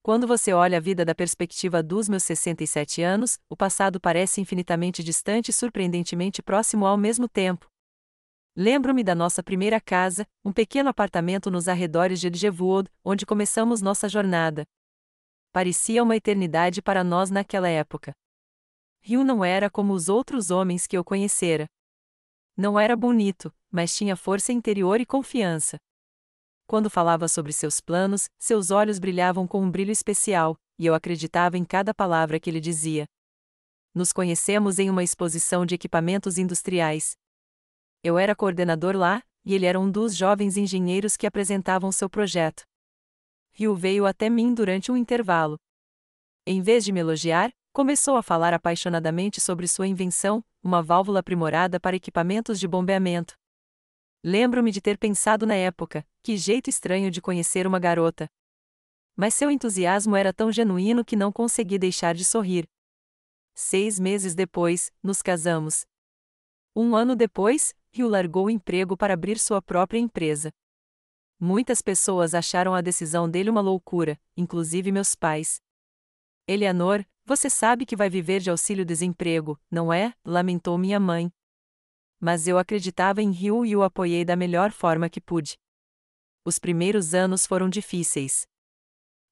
Quando você olha a vida da perspectiva dos meus 67 anos, o passado parece infinitamente distante e surpreendentemente próximo ao mesmo tempo. Lembro-me da nossa primeira casa, um pequeno apartamento nos arredores de Edgewood, onde começamos nossa jornada. Parecia uma eternidade para nós naquela época. Hugh não era como os outros homens que eu conhecera. Não era bonito, mas tinha força interior e confiança. Quando falava sobre seus planos, seus olhos brilhavam com um brilho especial, e eu acreditava em cada palavra que ele dizia. Nos conhecemos em uma exposição de equipamentos industriais. Eu era coordenador lá, e ele era um dos jovens engenheiros que apresentavam seu projeto. Hugh veio até mim durante um intervalo. Em vez de me elogiar, começou a falar apaixonadamente sobre sua invenção, uma válvula aprimorada para equipamentos de bombeamento. Lembro-me de ter pensado na época, que jeito estranho de conhecer uma garota. Mas seu entusiasmo era tão genuíno que não consegui deixar de sorrir. 6 meses depois, nos casamos. Um ano depois, Hugh largou o emprego para abrir sua própria empresa. Muitas pessoas acharam a decisão dele uma loucura, inclusive meus pais. Eleanor, você sabe que vai viver de auxílio-desemprego, não é? Lamentou minha mãe. Mas eu acreditava em Hugh e o apoiei da melhor forma que pude. Os primeiros anos foram difíceis.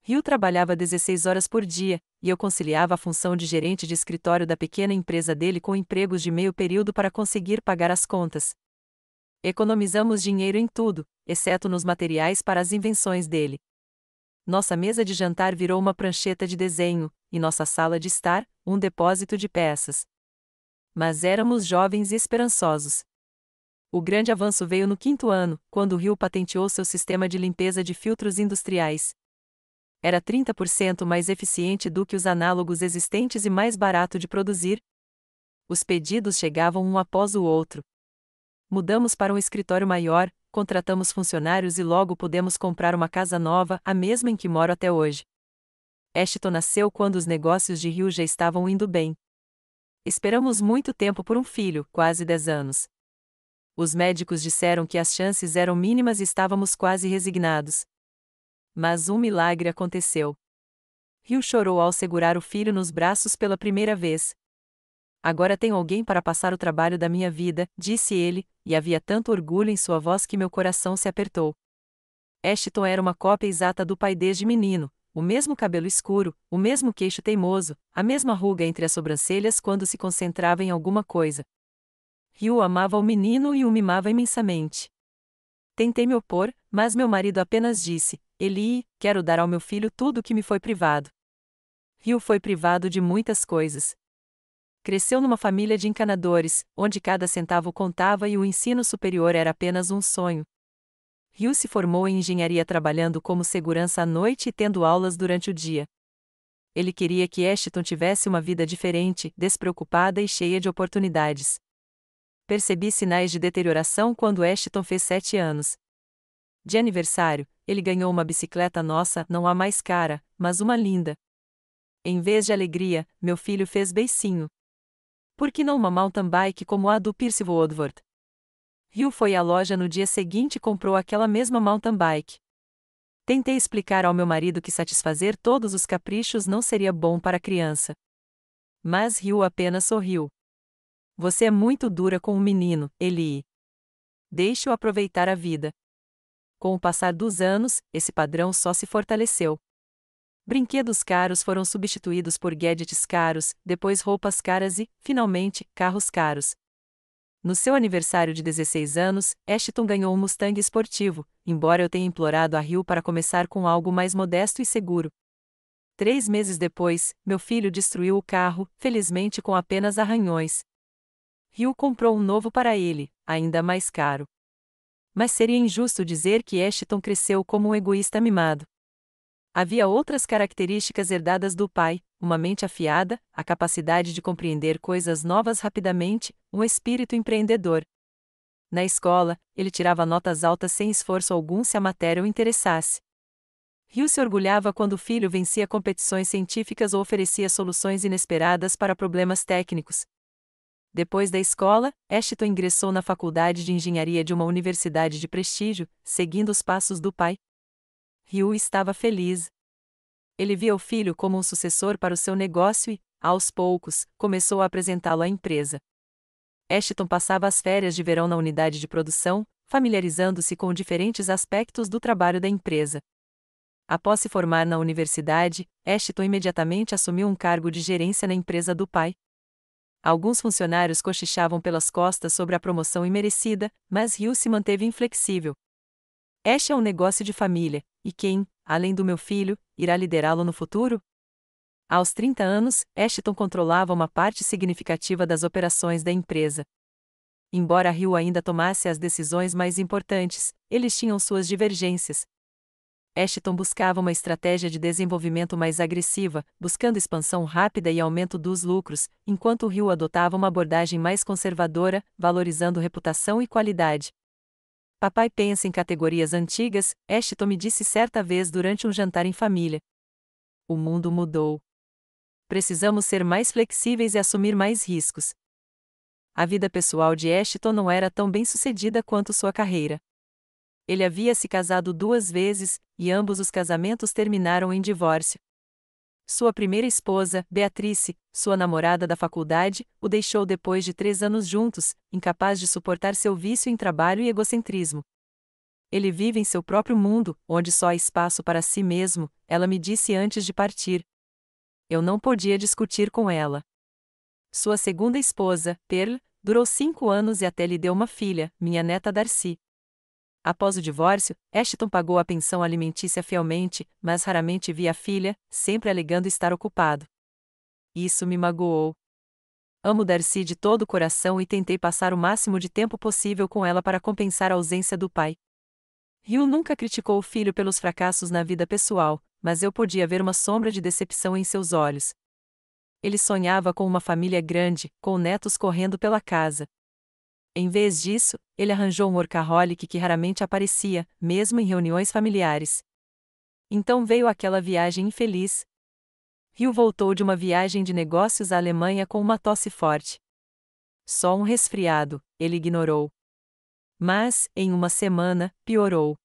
Hugh trabalhava 16 horas por dia, e eu conciliava a função de gerente de escritório da pequena empresa dele com empregos de meio período para conseguir pagar as contas. Economizamos dinheiro em tudo, exceto nos materiais para as invenções dele. Nossa mesa de jantar virou uma prancheta de desenho, e nossa sala de estar, um depósito de peças. Mas éramos jovens e esperançosos. O grande avanço veio no 5º ano, quando Hugh patenteou seu sistema de limpeza de filtros industriais. Era 30% mais eficiente do que os análogos existentes e mais barato de produzir. Os pedidos chegavam um após o outro. Mudamos para um escritório maior, contratamos funcionários e logo pudemos comprar uma casa nova, a mesma em que moro até hoje. Ashton nasceu quando os negócios de Hugh já estavam indo bem. Esperamos muito tempo por um filho, quase 10 anos. Os médicos disseram que as chances eram mínimas e estávamos quase resignados. Mas um milagre aconteceu. Hugh chorou ao segurar o filho nos braços pela primeira vez. Agora tenho alguém para passar o trabalho da minha vida, disse ele, e havia tanto orgulho em sua voz que meu coração se apertou. Ashton era uma cópia exata do pai desde menino, o mesmo cabelo escuro, o mesmo queixo teimoso, a mesma ruga entre as sobrancelhas quando se concentrava em alguma coisa. Hugh amava o menino e o mimava imensamente. Tentei me opor, mas meu marido apenas disse: Eli, quero dar ao meu filho tudo o que me foi privado. Hugh foi privado de muitas coisas. Cresceu numa família de encanadores, onde cada centavo contava e o ensino superior era apenas um sonho. Hugh se formou em engenharia trabalhando como segurança à noite e tendo aulas durante o dia. Ele queria que Ashton tivesse uma vida diferente, despreocupada e cheia de oportunidades. Percebi sinais de deterioração quando Ashton fez 7 anos. De aniversário, ele ganhou uma bicicleta nossa, não a mais cara, mas uma linda. Em vez de alegria, meu filho fez beicinho. Por que não uma mountain bike como a do Percy Woodward? Hugh foi à loja no dia seguinte e comprou aquela mesma mountain bike. Tentei explicar ao meu marido que satisfazer todos os caprichos não seria bom para a criança. Mas Hugh apenas sorriu. Você é muito dura com o menino, Eli. Deixe-o aproveitar a vida. Com o passar dos anos, esse padrão só se fortaleceu. Brinquedos caros foram substituídos por gadgets caros, depois roupas caras e, finalmente, carros caros. No seu aniversário de 16 anos, Ashton ganhou um Mustang esportivo, embora eu tenha implorado a Hugh para começar com algo mais modesto e seguro. 3 meses depois, meu filho destruiu o carro, felizmente com apenas arranhões. Hugh comprou um novo para ele, ainda mais caro. Mas seria injusto dizer que Ashton cresceu como um egoísta mimado. Havia outras características herdadas do pai, uma mente afiada, a capacidade de compreender coisas novas rapidamente, um espírito empreendedor. Na escola, ele tirava notas altas sem esforço algum se a matéria o interessasse. Hugh se orgulhava quando o filho vencia competições científicas ou oferecia soluções inesperadas para problemas técnicos. Depois da escola, Ashton ingressou na faculdade de engenharia de uma universidade de prestígio, seguindo os passos do pai. Hugh estava feliz. Ele via o filho como um sucessor para o seu negócio e, aos poucos, começou a apresentá-lo à empresa. Ashton passava as férias de verão na unidade de produção, familiarizando-se com diferentes aspectos do trabalho da empresa. Após se formar na universidade, Ashton imediatamente assumiu um cargo de gerência na empresa do pai. Alguns funcionários cochichavam pelas costas sobre a promoção imerecida, mas Hill se manteve inflexível. Este é um negócio de família, e quem, além do meu filho, irá liderá-lo no futuro? Aos 30 anos, Ashton controlava uma parte significativa das operações da empresa. Embora Hill ainda tomasse as decisões mais importantes, eles tinham suas divergências. Ashton buscava uma estratégia de desenvolvimento mais agressiva, buscando expansão rápida e aumento dos lucros, enquanto Hill adotava uma abordagem mais conservadora, valorizando reputação e qualidade. Papai pensa em categorias antigas, Ashton me disse certa vez durante um jantar em família. O mundo mudou. Precisamos ser mais flexíveis e assumir mais riscos. A vida pessoal de Ashton não era tão bem-sucedida quanto sua carreira. Ele havia se casado 2 vezes, e ambos os casamentos terminaram em divórcio. Sua primeira esposa, Beatrice, sua namorada da faculdade, o deixou depois de 3 anos juntos, incapaz de suportar seu vício em trabalho e egocentrismo. Ele vive em seu próprio mundo, onde só há espaço para si mesmo, ela me disse antes de partir. Eu não podia discutir com ela. Sua segunda esposa, Pearl, durou 5 anos e até lhe deu uma filha, minha neta Darcy. Após o divórcio, Ashton pagou a pensão alimentícia fielmente, mas raramente via a filha, sempre alegando estar ocupado. Isso me magoou. Amo Darcy de todo o coração e tentei passar o máximo de tempo possível com ela para compensar a ausência do pai. Hill nunca criticou o filho pelos fracassos na vida pessoal, mas eu podia ver uma sombra de decepção em seus olhos. Ele sonhava com uma família grande, com netos correndo pela casa. Em vez disso, ele arranjou um workaholic que raramente aparecia, mesmo em reuniões familiares. Então veio aquela viagem infeliz. Hill voltou de uma viagem de negócios à Alemanha com uma tosse forte. Só um resfriado, ele ignorou. Mas, em uma semana, piorou.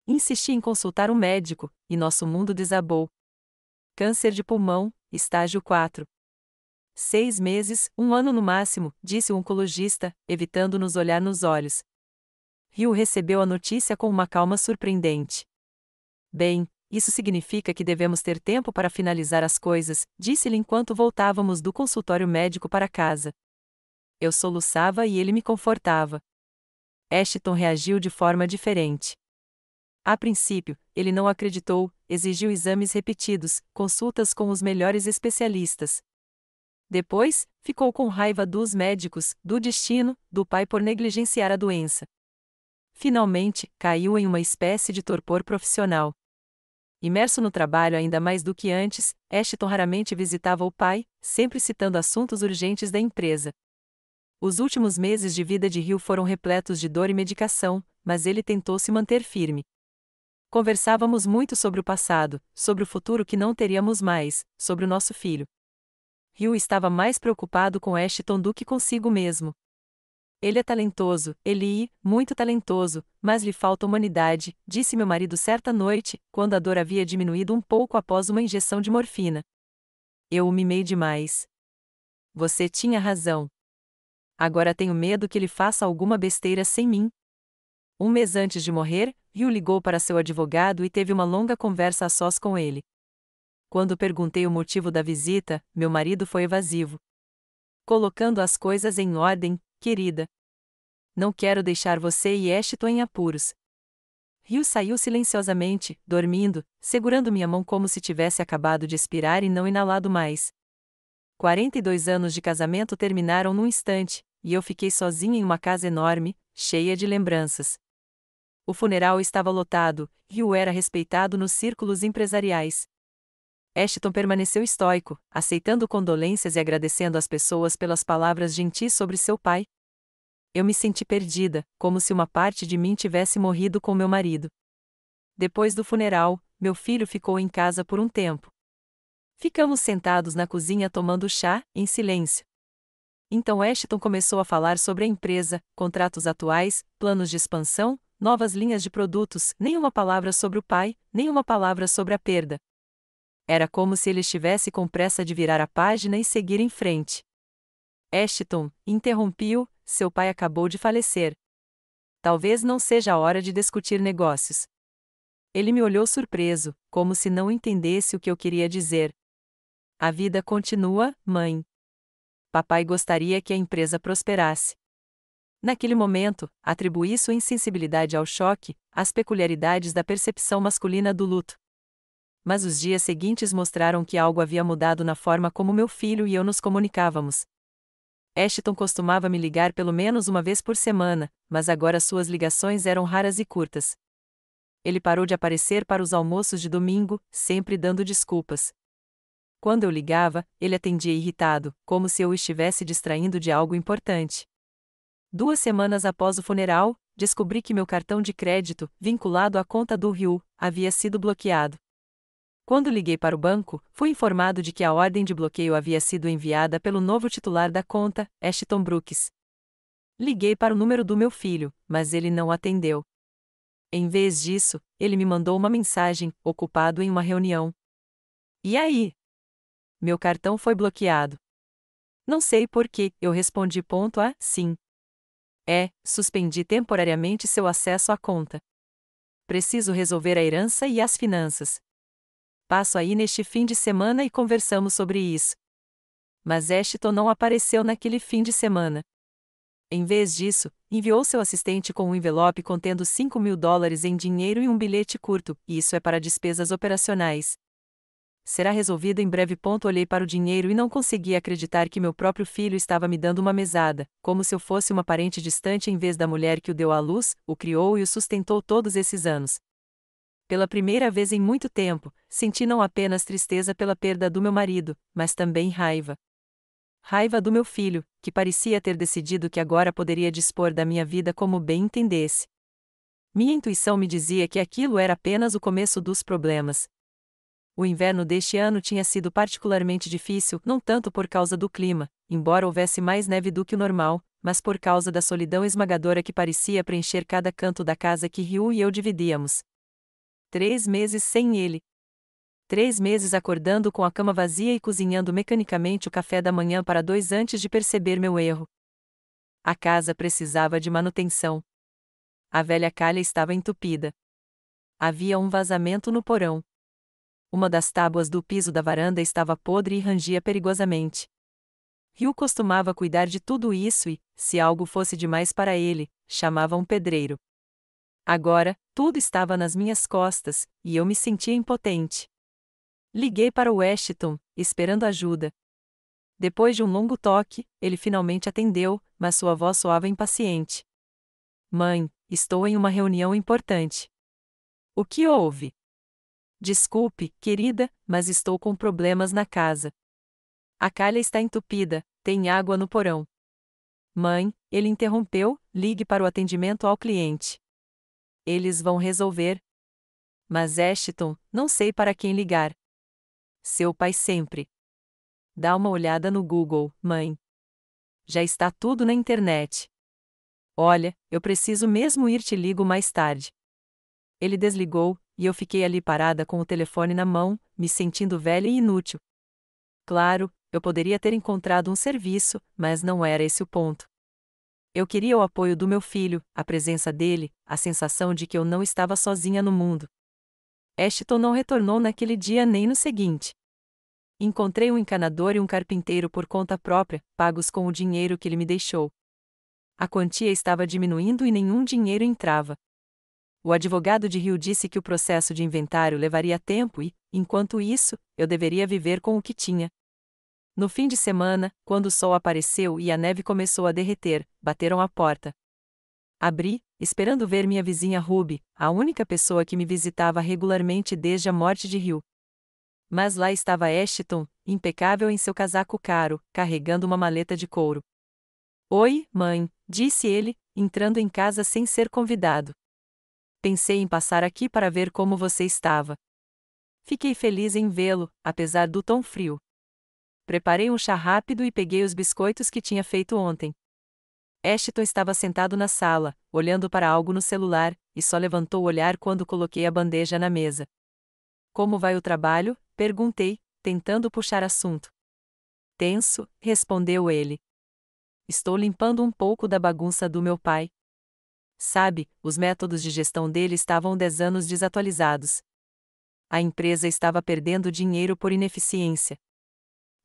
Insisti em consultar um médico, e nosso mundo desabou. Câncer de pulmão, estágio 4. 6 meses, 1 ano no máximo, disse o oncologista, evitando nos olhar nos olhos. Hill recebeu a notícia com uma calma surpreendente. Bem, isso significa que devemos ter tempo para finalizar as coisas, disse-lhe enquanto voltávamos do consultório médico para casa. Eu soluçava e ele me confortava. Ashton reagiu de forma diferente. A princípio, ele não acreditou, exigiu exames repetidos, consultas com os melhores especialistas. Depois, ficou com raiva dos médicos, do destino, do pai por negligenciar a doença. Finalmente, caiu em uma espécie de torpor profissional. Imerso no trabalho ainda mais do que antes, Ashton raramente visitava o pai, sempre citando assuntos urgentes da empresa. Os últimos meses de vida de Hill foram repletos de dor e medicação, mas ele tentou se manter firme. Conversávamos muito sobre o passado, sobre o futuro que não teríamos mais, sobre o nosso filho. Hill estava mais preocupado com Ashton do que consigo mesmo. Ele é talentoso, muito talentoso, mas lhe falta humanidade, disse meu marido certa noite, quando a dor havia diminuído um pouco após uma injeção de morfina. Eu o mimei demais. Você tinha razão. Agora tenho medo que ele faça alguma besteira sem mim. 1 mês antes de morrer, Hill ligou para seu advogado e teve uma longa conversa a sós com ele. Quando perguntei o motivo da visita, meu marido foi evasivo. Colocando as coisas em ordem, querida. Não quero deixar você e Ashton em apuros. Hill saiu silenciosamente, dormindo, segurando minha mão como se tivesse acabado de expirar e não inalado mais. 42 anos de casamento terminaram num instante, e eu fiquei sozinha em uma casa enorme, cheia de lembranças. O funeral estava lotado, Hill era respeitado nos círculos empresariais. Ashton permaneceu estoico, aceitando condolências e agradecendo às pessoas pelas palavras gentis sobre seu pai. Eu me senti perdida, como se uma parte de mim tivesse morrido com meu marido. Depois do funeral, meu filho ficou em casa por um tempo. Ficamos sentados na cozinha tomando chá, em silêncio. Então Ashton começou a falar sobre a empresa, contratos atuais, planos de expansão, novas linhas de produtos, nenhuma palavra sobre o pai, nenhuma palavra sobre a perda. Era como se ele estivesse com pressa de virar a página e seguir em frente. Ashton, interrompi-o, seu pai acabou de falecer. Talvez não seja a hora de discutir negócios. Ele me olhou surpreso, como se não entendesse o que eu queria dizer. A vida continua, mãe. Papai gostaria que a empresa prosperasse. Naquele momento, atribuí sua insensibilidade ao choque, às peculiaridades da percepção masculina do luto. Mas os dias seguintes mostraram que algo havia mudado na forma como meu filho e eu nos comunicávamos. Ashton costumava me ligar pelo menos uma vez por semana, mas agora suas ligações eram raras e curtas. Ele parou de aparecer para os almoços de domingo, sempre dando desculpas. Quando eu ligava, ele atendia irritado, como se eu o estivesse distraindo de algo importante. 2 semanas após o funeral, descobri que meu cartão de crédito, vinculado à conta do Rio, havia sido bloqueado. Quando liguei para o banco, fui informado de que a ordem de bloqueio havia sido enviada pelo novo titular da conta, Ashton Brooks. Liguei para o número do meu filho, mas ele não atendeu. Em vez disso, ele me mandou uma mensagem, ocupado em uma reunião. E aí? Meu cartão foi bloqueado. Não sei por quê, eu respondi sim. Suspendi temporariamente seu acesso à conta. Preciso resolver a herança e as finanças. Passo aí neste fim de semana e conversamos sobre isso. Mas Ashton não apareceu naquele fim de semana. Em vez disso, enviou seu assistente com um envelope contendo $5.000 em dinheiro e um bilhete curto, e isso é para despesas operacionais. Será resolvido em breve. Olhei para o dinheiro e não consegui acreditar que meu próprio filho estava me dando uma mesada, como se eu fosse uma parente distante em vez da mulher que o deu à luz, o criou e o sustentou todos esses anos. Pela primeira vez em muito tempo, senti não apenas tristeza pela perda do meu marido, mas também raiva. Raiva do meu filho, que parecia ter decidido que agora poderia dispor da minha vida como bem entendesse. Minha intuição me dizia que aquilo era apenas o começo dos problemas. O inverno deste ano tinha sido particularmente difícil, não tanto por causa do clima, embora houvesse mais neve do que o normal, mas por causa da solidão esmagadora que parecia preencher cada canto da casa que Ryu e eu dividíamos. 3 meses sem ele. 3 meses acordando com a cama vazia e cozinhando mecanicamente o café da manhã para 2 antes de perceber meu erro. A casa precisava de manutenção. A velha calha estava entupida. Havia um vazamento no porão. Uma das tábuas do piso da varanda estava podre e rangia perigosamente. Ryu costumava cuidar de tudo isso e, se algo fosse demais para ele, chamava um pedreiro. Agora, tudo estava nas minhas costas, e eu me sentia impotente. Liguei para o Ashton, esperando ajuda. Depois de um longo toque, ele finalmente atendeu, mas sua voz soava impaciente. Mãe, estou em uma reunião importante. O que houve? Desculpe, querida, mas estou com problemas na casa. A calha está entupida, tem água no porão. Mãe, ele interrompeu, ligue para o atendimento ao cliente. Eles vão resolver. Mas Ashton, não sei para quem ligar. Seu pai sempre. Dá uma olhada no Google, mãe. Já está tudo na internet. Olha, eu preciso mesmo ir, te ligo mais tarde. Ele desligou, e eu fiquei ali parada com o telefone na mão, me sentindo velha e inútil. Claro, eu poderia ter encontrado um serviço, mas não era esse o ponto. Eu queria o apoio do meu filho, a presença dele, a sensação de que eu não estava sozinha no mundo. Ashton não retornou naquele dia nem no seguinte. Encontrei um encanador e um carpinteiro por conta própria, pagos com o dinheiro que ele me deixou. A quantia estava diminuindo e nenhum dinheiro entrava. O advogado de Rio disse que o processo de inventário levaria tempo e, enquanto isso, eu deveria viver com o que tinha. No fim de semana, quando o sol apareceu e a neve começou a derreter, bateram à porta. Abri, esperando ver minha vizinha Ruby, a única pessoa que me visitava regularmente desde a morte de Rio. Mas lá estava Ashton, impecável em seu casaco caro, carregando uma maleta de couro. Oi, mãe, disse ele, entrando em casa sem ser convidado. Pensei em passar aqui para ver como você estava. Fiquei feliz em vê-lo, apesar do tom frio. Preparei um chá rápido e peguei os biscoitos que tinha feito ontem. Ashton estava sentado na sala, olhando para algo no celular, e só levantou o olhar quando coloquei a bandeja na mesa. Como vai o trabalho? Perguntei, tentando puxar assunto. Tenso, respondeu ele. Estou limpando um pouco da bagunça do meu pai. Sabe, os métodos de gestão dele estavam 10 anos desatualizados. A empresa estava perdendo dinheiro por ineficiência.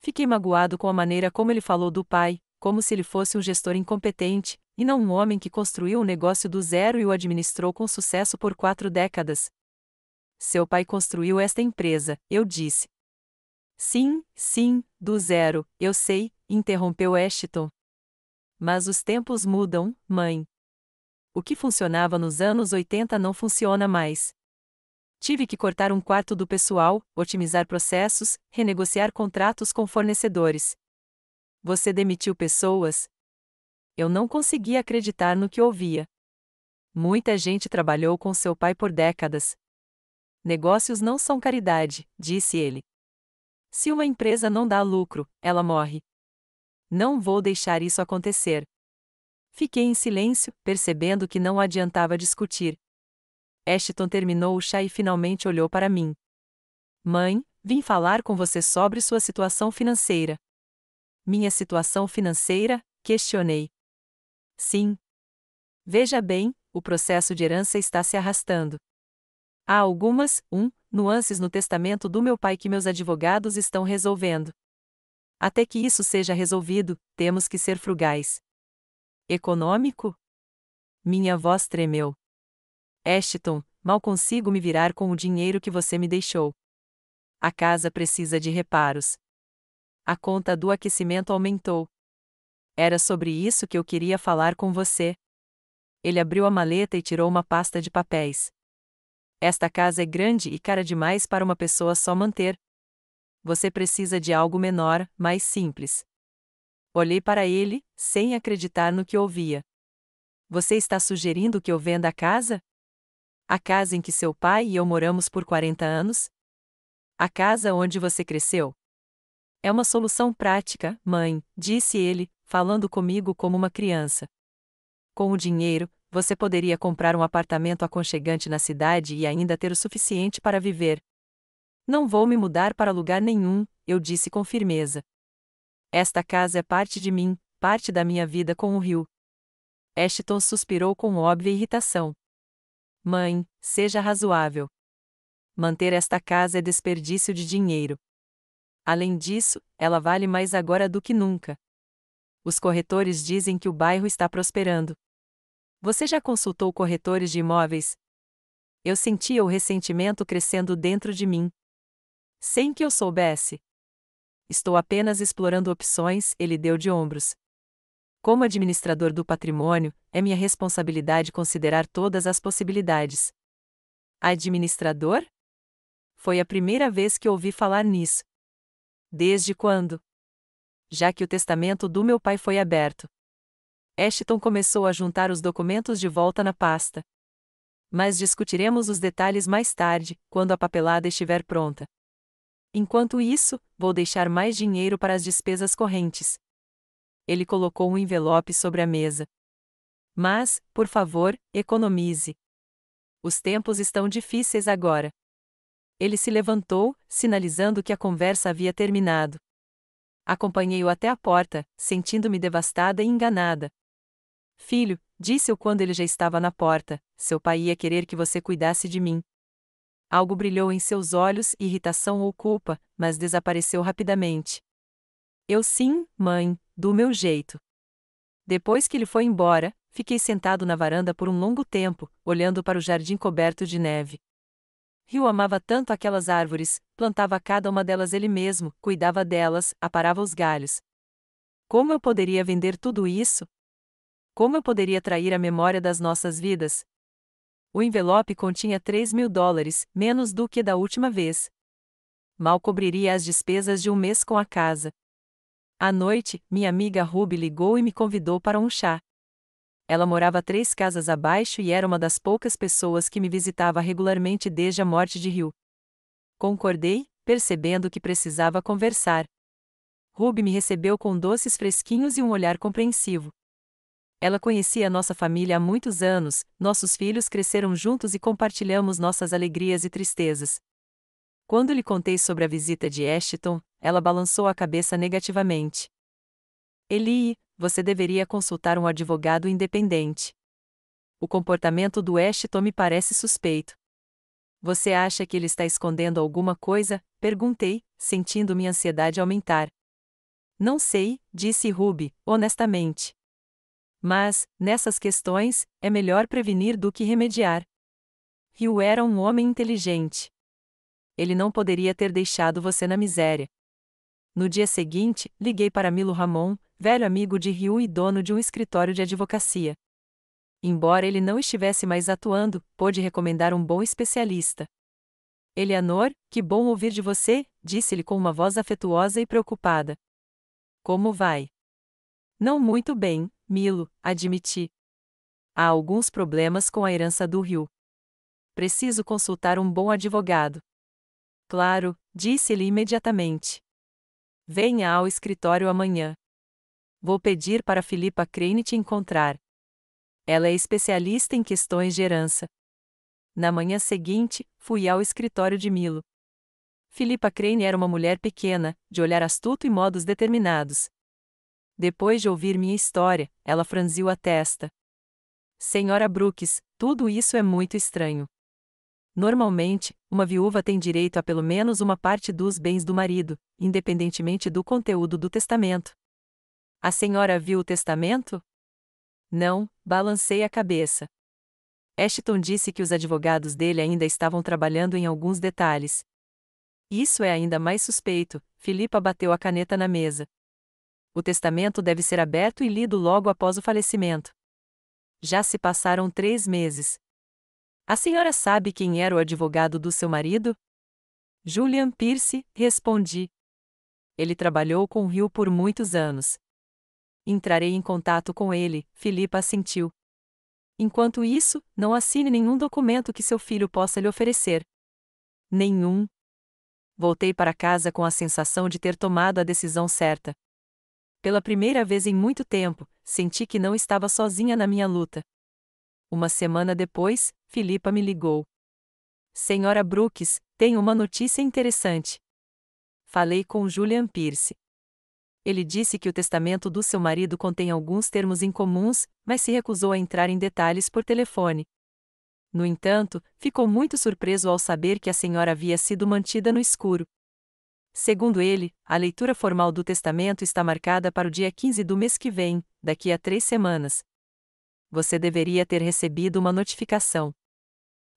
Fiquei magoado com a maneira como ele falou do pai, como se ele fosse um gestor incompetente, e não um homem que construiu um negócio do zero e o administrou com sucesso por 4 décadas. Seu pai construiu esta empresa, eu disse. Sim, do zero, eu sei, interrompeu Ashton. Mas os tempos mudam, mãe. O que funcionava nos anos 80 não funciona mais. Tive que cortar um quarto do pessoal, otimizar processos, renegociar contratos com fornecedores. Você demitiu pessoas? Eu não conseguia acreditar no que ouvia. Muita gente trabalhou com seu pai por décadas. Negócios não são caridade, disse ele. Se uma empresa não dá lucro, ela morre. Não vou deixar isso acontecer. Fiquei em silêncio, percebendo que não adiantava discutir. Ashton terminou o chá e finalmente olhou para mim. Mãe, vim falar com você sobre sua situação financeira. Minha situação financeira? Questionei. Sim. Veja bem, o processo de herança está se arrastando. Há algumas, nuances no testamento do meu pai que meus advogados estão resolvendo. Até que isso seja resolvido, temos que ser frugais. Econômico? Minha voz tremeu. Ashton, mal consigo me virar com o dinheiro que você me deixou. A casa precisa de reparos. A conta do aquecimento aumentou. Era sobre isso que eu queria falar com você. Ele abriu a maleta e tirou uma pasta de papéis. Esta casa é grande e cara demais para uma pessoa só manter. Você precisa de algo menor, mais simples. Olhei para ele, sem acreditar no que ouvia. Você está sugerindo que eu venda a casa? A casa em que seu pai e eu moramos por 40 anos? A casa onde você cresceu? É uma solução prática, mãe, disse ele, falando comigo como uma criança. Com o dinheiro, você poderia comprar um apartamento aconchegante na cidade e ainda ter o suficiente para viver. Não vou me mudar para lugar nenhum, eu disse com firmeza. Esta casa é parte de mim, parte da minha vida com o rio. Ashton suspirou com óbvia irritação. Mãe, seja razoável. Manter esta casa é desperdício de dinheiro. Além disso, ela vale mais agora do que nunca. Os corretores dizem que o bairro está prosperando. Você já consultou corretores de imóveis? Eu sentia o ressentimento crescendo dentro de mim. Sem que eu soubesse. Estou apenas explorando opções, ele deu de ombros. Como administrador do patrimônio, é minha responsabilidade considerar todas as possibilidades. Administrador? Foi a primeira vez que ouvi falar nisso. Desde quando? Já que o testamento do meu pai foi aberto. Ashton começou a juntar os documentos de volta na pasta. Mas discutiremos os detalhes mais tarde, quando a papelada estiver pronta. Enquanto isso, vou deixar mais dinheiro para as despesas correntes. Ele colocou um envelope sobre a mesa. Mas, por favor, economize. Os tempos estão difíceis agora. Ele se levantou, sinalizando que a conversa havia terminado. Acompanhei-o até a porta, sentindo-me devastada e enganada. Filho, disse-eu quando ele já estava na porta, seu pai ia querer que você cuidasse de mim. Algo brilhou em seus olhos, irritação ou culpa, mas desapareceu rapidamente. Eu sim, mãe, do meu jeito. Depois que ele foi embora, fiquei sentado na varanda por um longo tempo, olhando para o jardim coberto de neve. Rio amava tanto aquelas árvores, plantava cada uma delas ele mesmo, cuidava delas, aparava os galhos. Como eu poderia vender tudo isso? Como eu poderia trair a memória das nossas vidas? O envelope continha $3.000, menos do que da última vez. Mal cobriria as despesas de um mês com a casa. À noite, minha amiga Ruby ligou e me convidou para um chá. Ela morava 3 casas abaixo e era uma das poucas pessoas que me visitava regularmente desde a morte de Rio. Concordei, percebendo que precisava conversar. Ruby me recebeu com doces fresquinhos e um olhar compreensivo. Ela conhecia nossa família há muitos anos, nossos filhos cresceram juntos e compartilhamos nossas alegrias e tristezas. Quando lhe contei sobre a visita de Ashton, ela balançou a cabeça negativamente. Eli, você deveria consultar um advogado independente. O comportamento do Ashton me parece suspeito. Você acha que ele está escondendo alguma coisa? Perguntei, sentindo minha ansiedade aumentar. Não sei, disse Ruby, honestamente. Mas, nessas questões, é melhor prevenir do que remediar. Hugh era um homem inteligente. Ele não poderia ter deixado você na miséria. No dia seguinte, liguei para Milo Ramon, velho amigo de Hugh e dono de um escritório de advocacia. Embora ele não estivesse mais atuando, pôde recomendar um bom especialista. Eleanor, que bom ouvir de você, disse-lhe com uma voz afetuosa e preocupada. Como vai? Não muito bem, Milo, admiti. Há alguns problemas com a herança do Hugh. Preciso consultar um bom advogado. Claro, disse-lhe imediatamente. Venha ao escritório amanhã. Vou pedir para Philippa Crane te encontrar. Ela é especialista em questões de herança. Na manhã seguinte, fui ao escritório de Milo. Philippa Crane era uma mulher pequena, de olhar astuto e modos determinados. Depois de ouvir minha história, ela franziu a testa. Senhora Brooks, tudo isso é muito estranho. Normalmente, uma viúva tem direito a pelo menos uma parte dos bens do marido, independentemente do conteúdo do testamento. A senhora viu o testamento? Não, balancei a cabeça. Ashton disse que os advogados dele ainda estavam trabalhando em alguns detalhes. Isso é ainda mais suspeito, Philippa bateu a caneta na mesa. O testamento deve ser aberto e lido logo após o falecimento. Já se passaram 3 meses. A senhora sabe quem era o advogado do seu marido? Julian Pierce, respondi. Ele trabalhou com Hugh por muitos anos. Entrarei em contato com ele, Philippa assentiu. Enquanto isso, não assine nenhum documento que seu filho possa lhe oferecer. Nenhum. Voltei para casa com a sensação de ter tomado a decisão certa. Pela primeira vez em muito tempo, senti que não estava sozinha na minha luta. Uma semana depois, Philippa me ligou. Senhora Brooks, tenho uma notícia interessante. Falei com Julian Pierce. Ele disse que o testamento do seu marido contém alguns termos incomuns, mas se recusou a entrar em detalhes por telefone. No entanto, ficou muito surpreso ao saber que a senhora havia sido mantida no escuro. Segundo ele, a leitura formal do testamento está marcada para o dia 15 do mês que vem, daqui a 3 semanas. Você deveria ter recebido uma notificação.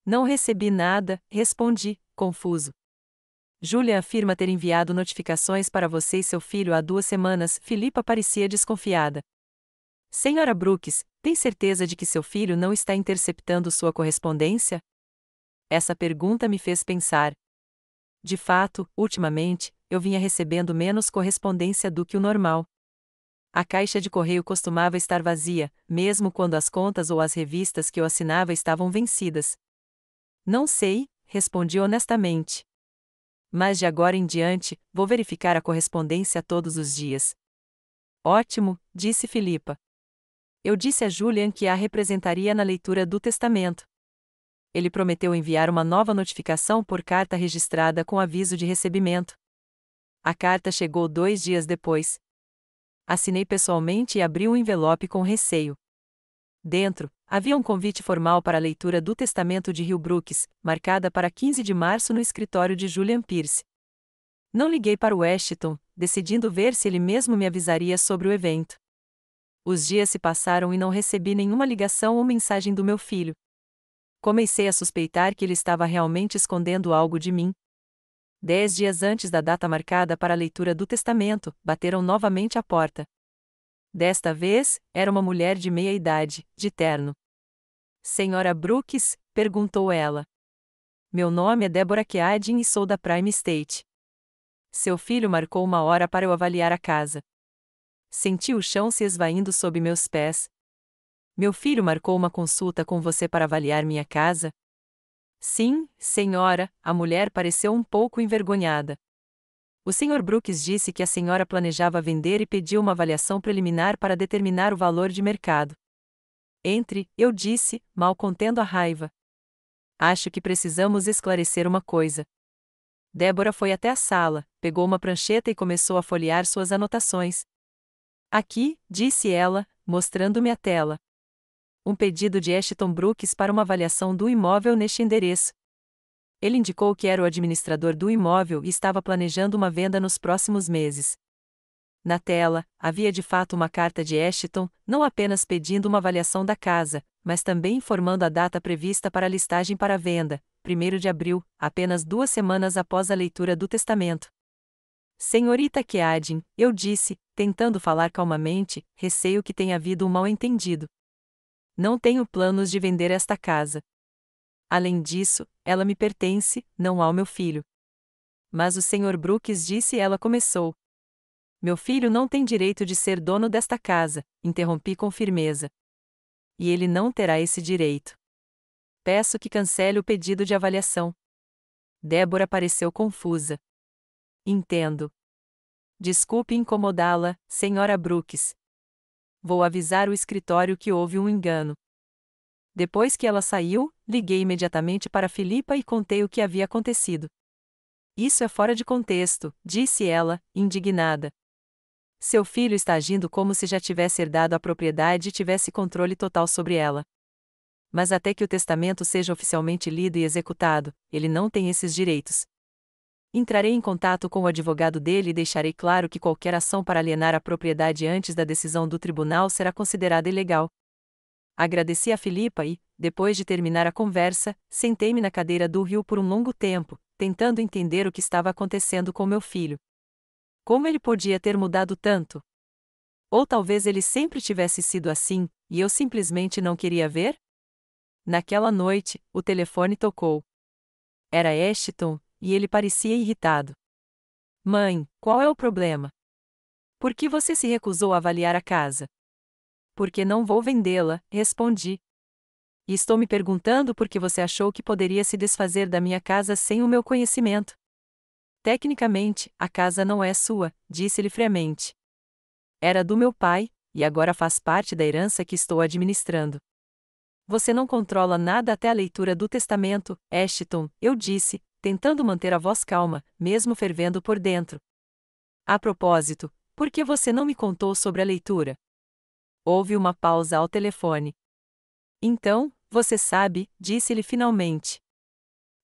Não recebi nada, respondi, confuso. Julia afirma ter enviado notificações para você e seu filho há 2 semanas. Philippa parecia desconfiada. Senhora Brooks, tem certeza de que seu filho não está interceptando sua correspondência? Essa pergunta me fez pensar. De fato, ultimamente, eu vinha recebendo menos correspondência do que o normal. A caixa de correio costumava estar vazia, mesmo quando as contas ou as revistas que eu assinava estavam vencidas. Não sei, respondi honestamente. Mas de agora em diante, vou verificar a correspondência todos os dias. Ótimo, disse Philippa. Eu disse a Julian que a representaria na leitura do testamento. Ele prometeu enviar uma nova notificação por carta registrada com aviso de recebimento. A carta chegou 2 dias depois. Assinei pessoalmente e abri um envelope com receio. Dentro, havia um convite formal para a leitura do testamento de Hugh Brooks, marcada para 15 de março no escritório de Julian Pierce. Não liguei para o Ashton, decidindo ver se ele mesmo me avisaria sobre o evento. Os dias se passaram e não recebi nenhuma ligação ou mensagem do meu filho. Comecei a suspeitar que ele estava realmente escondendo algo de mim. 10 dias antes da data marcada para a leitura do testamento, bateram novamente à porta. Desta vez, era uma mulher de meia-idade, de terno. Senhora Brooks? Perguntou ela. Meu nome é Deborah Keadin e sou da Prime Estate. Seu filho marcou uma hora para eu avaliar a casa. Senti o chão se esvaindo sob meus pés. Meu filho marcou uma consulta com você para avaliar minha casa? Sim, senhora, a mulher pareceu um pouco envergonhada. O Sr. Brooks disse que a senhora planejava vender e pediu uma avaliação preliminar para determinar o valor de mercado. Entre, eu disse, mal contendo a raiva. Acho que precisamos esclarecer uma coisa. Débora foi até a sala, pegou uma prancheta e começou a folhear suas anotações. Aqui, disse ela, mostrando-me a tela. Um pedido de Ashton Brooks para uma avaliação do imóvel neste endereço. Ele indicou que era o administrador do imóvel e estava planejando uma venda nos próximos meses. Na tela, havia de fato uma carta de Ashton, não apenas pedindo uma avaliação da casa, mas também informando a data prevista para a listagem para venda, 1º de abril, apenas 2 semanas após a leitura do testamento. Senhorita Keadin, eu disse, tentando falar calmamente, receio que tenha havido um mal-entendido. Não tenho planos de vender esta casa. Além disso, ela me pertence, não ao meu filho. Mas o Sr. Brooks disse e ela começou. Meu filho não tem direito de ser dono desta casa, interrompi com firmeza. E ele não terá esse direito. Peço que cancele o pedido de avaliação. Débora pareceu confusa. Entendo. Desculpe incomodá-la, Sra. Brooks. Vou avisar o escritório que houve um engano. Depois que ela saiu, liguei imediatamente para Filipa e contei o que havia acontecido. Isso é fora de contexto, disse ela, indignada. Seu filho está agindo como se já tivesse herdado a propriedade e tivesse controle total sobre ela. Mas até que o testamento seja oficialmente lido e executado, ele não tem esses direitos. Entrarei em contato com o advogado dele e deixarei claro que qualquer ação para alienar a propriedade antes da decisão do tribunal será considerada ilegal. Agradeci a Filipa e, depois de terminar a conversa, sentei-me na cadeira do rio por um longo tempo, tentando entender o que estava acontecendo com meu filho. Como ele podia ter mudado tanto? Ou talvez ele sempre tivesse sido assim, e eu simplesmente não queria ver? Naquela noite, o telefone tocou. Era Ashton, e ele parecia irritado. Mãe, qual é o problema? Por que você se recusou a avaliar a casa? Porque não vou vendê-la, respondi. E estou me perguntando por que você achou que poderia se desfazer da minha casa sem o meu conhecimento. Tecnicamente, a casa não é sua, disse-lhe friamente. Era do meu pai, e agora faz parte da herança que estou administrando. Você não controla nada até a leitura do testamento, Ashton, eu disse, tentando manter a voz calma, mesmo fervendo por dentro. A propósito, por que você não me contou sobre a leitura? Houve uma pausa ao telefone. Então, você sabe, disse-lhe finalmente.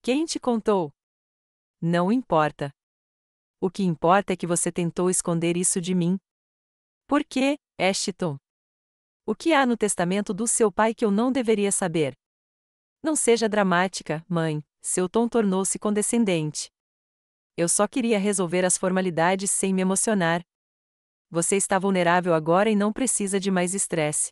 Quem te contou? Não importa. O que importa é que você tentou esconder isso de mim. Por quê, Ashton? O que há no testamento do seu pai que eu não deveria saber? Não seja dramática, mãe, seu tom tornou-se condescendente. Eu só queria resolver as formalidades sem me emocionar. Você está vulnerável agora e não precisa de mais estresse.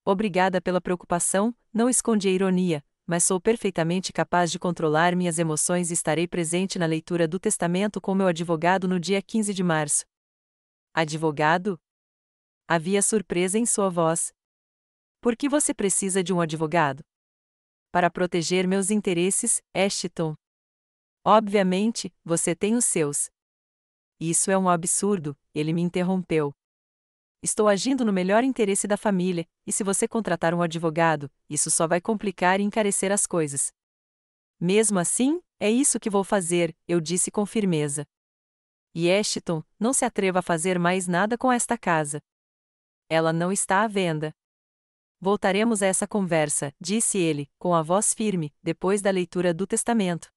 Obrigada pela preocupação, não escondi a ironia, mas sou perfeitamente capaz de controlar minhas emoções e estarei presente na leitura do testamento com meu advogado no dia 15 de março. Advogado? Havia surpresa em sua voz. Por que você precisa de um advogado? Para proteger meus interesses, Ashton. Obviamente, você tem os seus. Isso é um absurdo, ele me interrompeu. Estou agindo no melhor interesse da família, e se você contratar um advogado, isso só vai complicar e encarecer as coisas. Mesmo assim, é isso que vou fazer, eu disse com firmeza. E Ashton, não se atreva a fazer mais nada com esta casa. Ela não está à venda. Voltaremos a essa conversa, disse ele, com a voz firme, depois da leitura do testamento.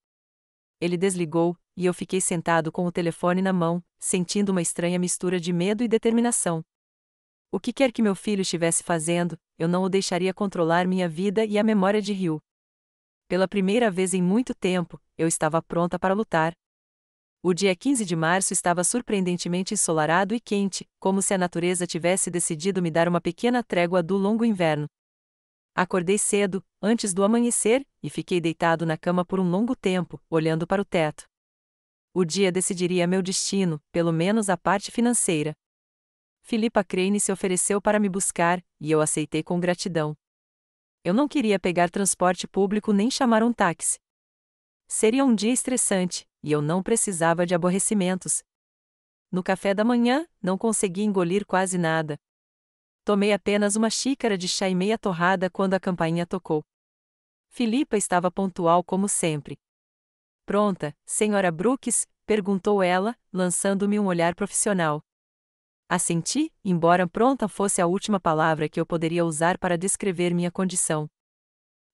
Ele desligou, e eu fiquei sentado com o telefone na mão, sentindo uma estranha mistura de medo e determinação. O que quer que meu filho estivesse fazendo, eu não o deixaria controlar minha vida e a memória de Rio. Pela primeira vez em muito tempo, eu estava pronta para lutar. O dia 15 de março estava surpreendentemente ensolarado e quente, como se a natureza tivesse decidido me dar uma pequena trégua do longo inverno. Acordei cedo, antes do amanhecer, e fiquei deitado na cama por um longo tempo, olhando para o teto. O dia decidiria meu destino, pelo menos a parte financeira. Filipa Crane se ofereceu para me buscar, e eu aceitei com gratidão. Eu não queria pegar transporte público nem chamar um táxi. Seria um dia estressante, e eu não precisava de aborrecimentos. No café da manhã, não consegui engolir quase nada. Tomei apenas uma xícara de chá e meia torrada quando a campainha tocou. Filipa estava pontual como sempre. Pronta, Sra. Brooks? Perguntou ela, lançando-me um olhar profissional. Assenti, embora pronta fosse a última palavra que eu poderia usar para descrever minha condição.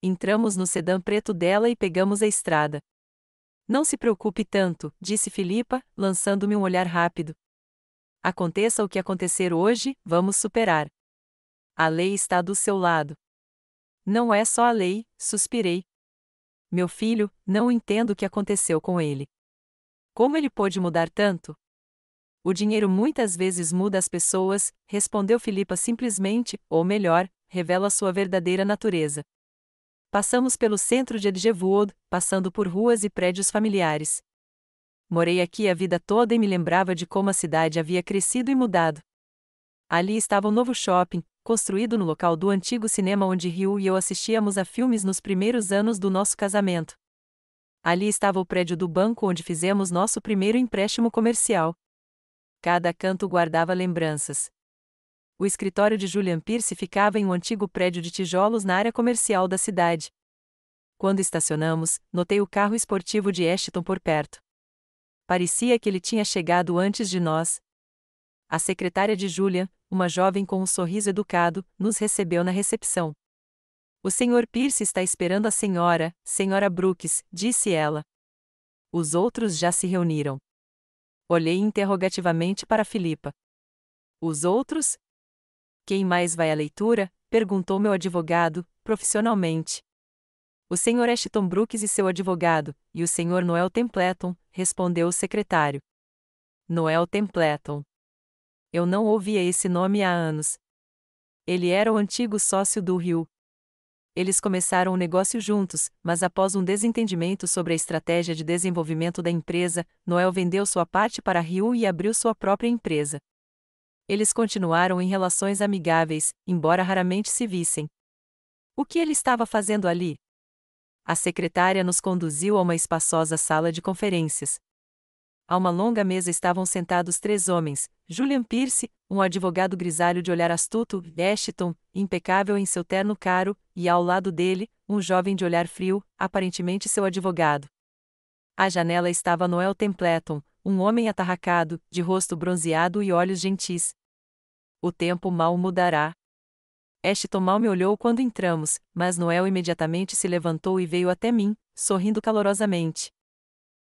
Entramos no sedã preto dela e pegamos a estrada. Não se preocupe tanto, disse Filipa, lançando-me um olhar rápido. Aconteça o que acontecer hoje, vamos superar. A lei está do seu lado. Não é só a lei, suspirei. Meu filho, não entendo o que aconteceu com ele. Como ele pôde mudar tanto? O dinheiro muitas vezes muda as pessoas, respondeu Filipa simplesmente, ou melhor, revela sua verdadeira natureza. Passamos pelo centro de Edgewood, passando por ruas e prédios familiares. Morei aqui a vida toda e me lembrava de como a cidade havia crescido e mudado. Ali estava o novo shopping, construído no local do antigo cinema onde Hugh e eu assistíamos a filmes nos primeiros anos do nosso casamento. Ali estava o prédio do banco onde fizemos nosso primeiro empréstimo comercial. Cada canto guardava lembranças. O escritório de Julian Pierce ficava em um antigo prédio de tijolos na área comercial da cidade. Quando estacionamos, notei o carro esportivo de Ashton por perto. Parecia que ele tinha chegado antes de nós. A secretária de Julian, uma jovem com um sorriso educado, nos recebeu na recepção. O Sr. Pierce está esperando a Sra. Brooks, disse ela. Os outros já se reuniram. Olhei interrogativamente para Filipa. Os outros? Quem mais vai à leitura? Perguntou meu advogado, profissionalmente. O Sr. Ashton Brooks e seu advogado, e o Sr. Noel Templeton, respondeu o secretário. Noel Templeton. Eu não ouvia esse nome há anos. Ele era o antigo sócio do Hugh. Eles começaram um negócio juntos, mas após um desentendimento sobre a estratégia de desenvolvimento da empresa, Noel vendeu sua parte para Hugh e abriu sua própria empresa. Eles continuaram em relações amigáveis, embora raramente se vissem. O que ele estava fazendo ali? A secretária nos conduziu a uma espaçosa sala de conferências. A uma longa mesa estavam sentados 3 homens: Julian Pierce, um advogado grisalho de olhar astuto, Ashton, impecável em seu terno caro, e ao lado dele, um jovem de olhar frio, aparentemente seu advogado. À janela estava Noel Templeton, um homem atarracado, de rosto bronzeado e olhos gentis. O tempo mal mudará. Ashton mal me olhou quando entramos, mas Noel imediatamente se levantou e veio até mim, sorrindo calorosamente.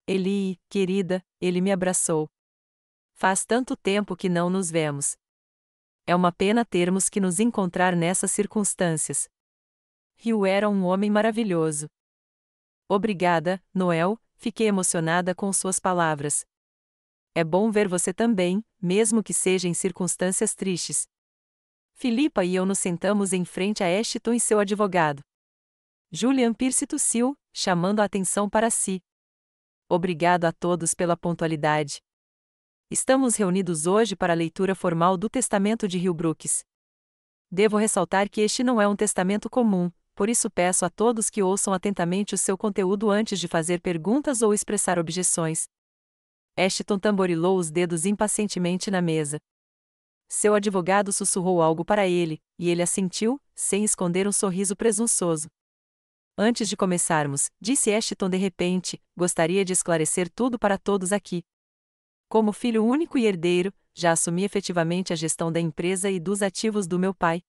Eli, querida, ele me abraçou. Faz tanto tempo que não nos vemos. É uma pena termos que nos encontrar nessas circunstâncias. Hugh era um homem maravilhoso. Obrigada, Noel, fiquei emocionada com suas palavras. É bom ver você também, mesmo que seja em circunstâncias tristes. Filipa e eu nos sentamos em frente a Ashton e seu advogado. Julian Pierce tossiu, chamando a atenção para si. Obrigado a todos pela pontualidade. Estamos reunidos hoje para a leitura formal do Testamento de Hugh Brooks. Devo ressaltar que este não é um testamento comum, por isso peço a todos que ouçam atentamente o seu conteúdo antes de fazer perguntas ou expressar objeções. Ashton tamborilou os dedos impacientemente na mesa. Seu advogado sussurrou algo para ele, e ele assentiu, sem esconder um sorriso presunçoso. Antes de começarmos, disse Ashton de repente, gostaria de esclarecer tudo para todos aqui. Como filho único e herdeiro, já assumi efetivamente a gestão da empresa e dos ativos do meu pai.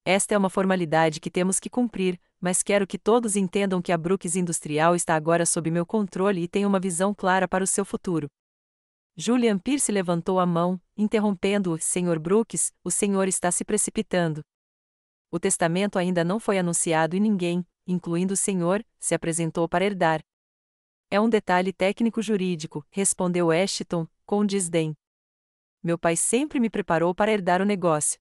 Esta é uma formalidade que temos que cumprir, mas quero que todos entendam que a Brooks Industrial está agora sob meu controle e tem uma visão clara para o seu futuro. Julian Pierce levantou a mão, interrompendo-o: Sr. Brooks, o senhor está se precipitando. O testamento ainda não foi anunciado e ninguém, incluindo o senhor, se apresentou para herdar. É um detalhe técnico-jurídico, respondeu Ashton, com desdém. Meu pai sempre me preparou para herdar o negócio.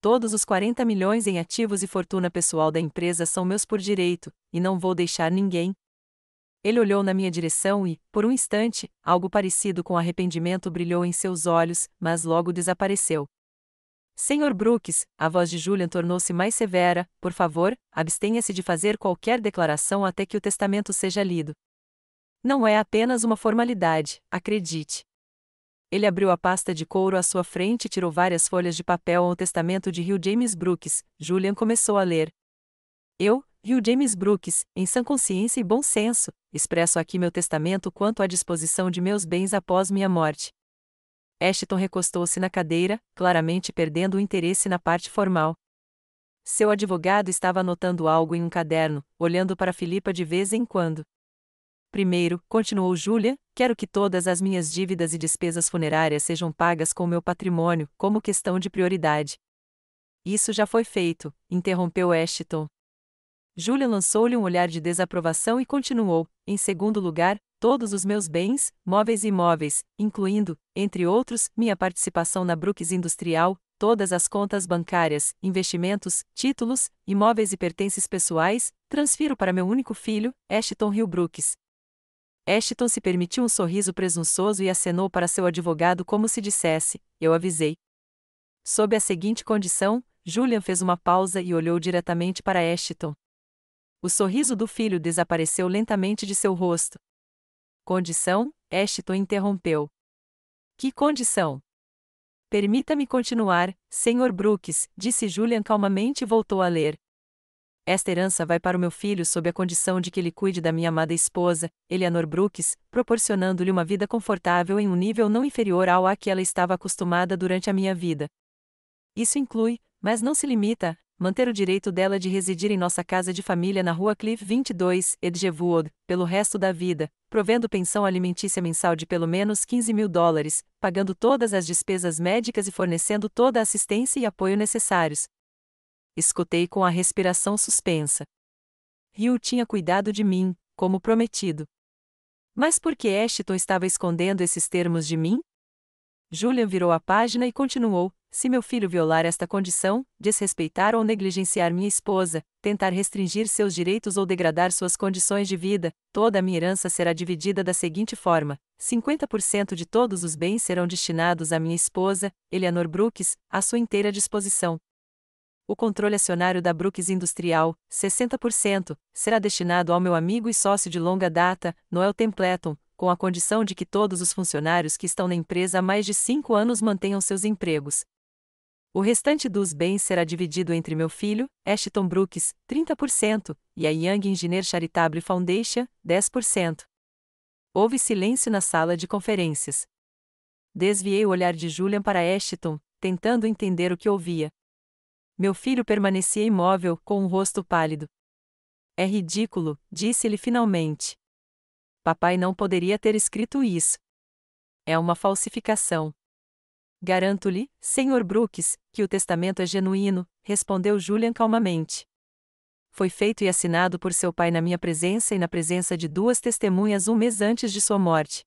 Todos os 40 milhões em ativos e fortuna pessoal da empresa são meus por direito, e não vou deixar ninguém. Ele olhou na minha direção e, por um instante, algo parecido com arrependimento brilhou em seus olhos, mas logo desapareceu. Sr. Brooks, a voz de Julian tornou-se mais severa, por favor, abstenha-se de fazer qualquer declaração até que o testamento seja lido. Não é apenas uma formalidade, acredite. Ele abriu a pasta de couro à sua frente e tirou várias folhas de papel ao testamento de Hugh James Brooks. Julian começou a ler. Eu, Riu James Brooks, em sã consciência e bom senso, expresso aqui meu testamento quanto à disposição de meus bens após minha morte. Ashton recostou-se na cadeira, claramente perdendo o interesse na parte formal. Seu advogado estava anotando algo em um caderno, olhando para Philippa de vez em quando. Primeiro, continuou Julia, quero que todas as minhas dívidas e despesas funerárias sejam pagas com meu patrimônio, como questão de prioridade. Isso já foi feito, interrompeu Ashton. Julia lançou-lhe um olhar de desaprovação e continuou, em segundo lugar, todos os meus bens, móveis e imóveis, incluindo, entre outros, minha participação na Brooks Industrial, todas as contas bancárias, investimentos, títulos, imóveis e pertences pessoais, transfiro para meu único filho, Ashton Hill Brooks. Ashton se permitiu um sorriso presunçoso e acenou para seu advogado como se dissesse, eu avisei. Sob a seguinte condição, Julian fez uma pausa e olhou diretamente para Ashton. O sorriso do filho desapareceu lentamente de seu rosto. Condição? Ashton interrompeu. Que condição? Permita-me continuar, Sr. Brooks, disse Julian calmamente e voltou a ler. Esta herança vai para o meu filho sob a condição de que ele cuide da minha amada esposa, Eleanor Brooks, proporcionando-lhe uma vida confortável em um nível não inferior ao a que ela estava acostumada durante a minha vida. Isso inclui, mas não se limita, manter o direito dela de residir em nossa casa de família na Rua Cliff 22, Edgewood, pelo resto da vida, provendo pensão alimentícia mensal de pelo menos $15.000, pagando todas as despesas médicas e fornecendo toda a assistência e apoio necessários. Escutei com a respiração suspensa. Hugh tinha cuidado de mim, como prometido. Mas por que Ashton estava escondendo esses termos de mim? Julian virou a página e continuou, se meu filho violar esta condição, desrespeitar ou negligenciar minha esposa, tentar restringir seus direitos ou degradar suas condições de vida, toda a minha herança será dividida da seguinte forma: 50% de todos os bens serão destinados à minha esposa, Eleanor Brooks, à sua inteira disposição. O controle acionário da Brooks Industrial, 60%, será destinado ao meu amigo e sócio de longa data, Noel Templeton, com a condição de que todos os funcionários que estão na empresa há mais de 5 anos mantenham seus empregos. O restante dos bens será dividido entre meu filho, Ashton Brooks, 30%, e a Young Engineer Charitable Foundation, 10%. Houve silêncio na sala de conferências. Desviei o olhar de Julian para Ashton, tentando entender o que ouvia. Meu filho permanecia imóvel, com um rosto pálido. É ridículo, disse-lhe finalmente. Papai não poderia ter escrito isso. É uma falsificação. Garanto-lhe, Sr. Brooks, que o testamento é genuíno, respondeu Julian calmamente. Foi feito e assinado por seu pai na minha presença e na presença de 2 testemunhas um mês antes de sua morte.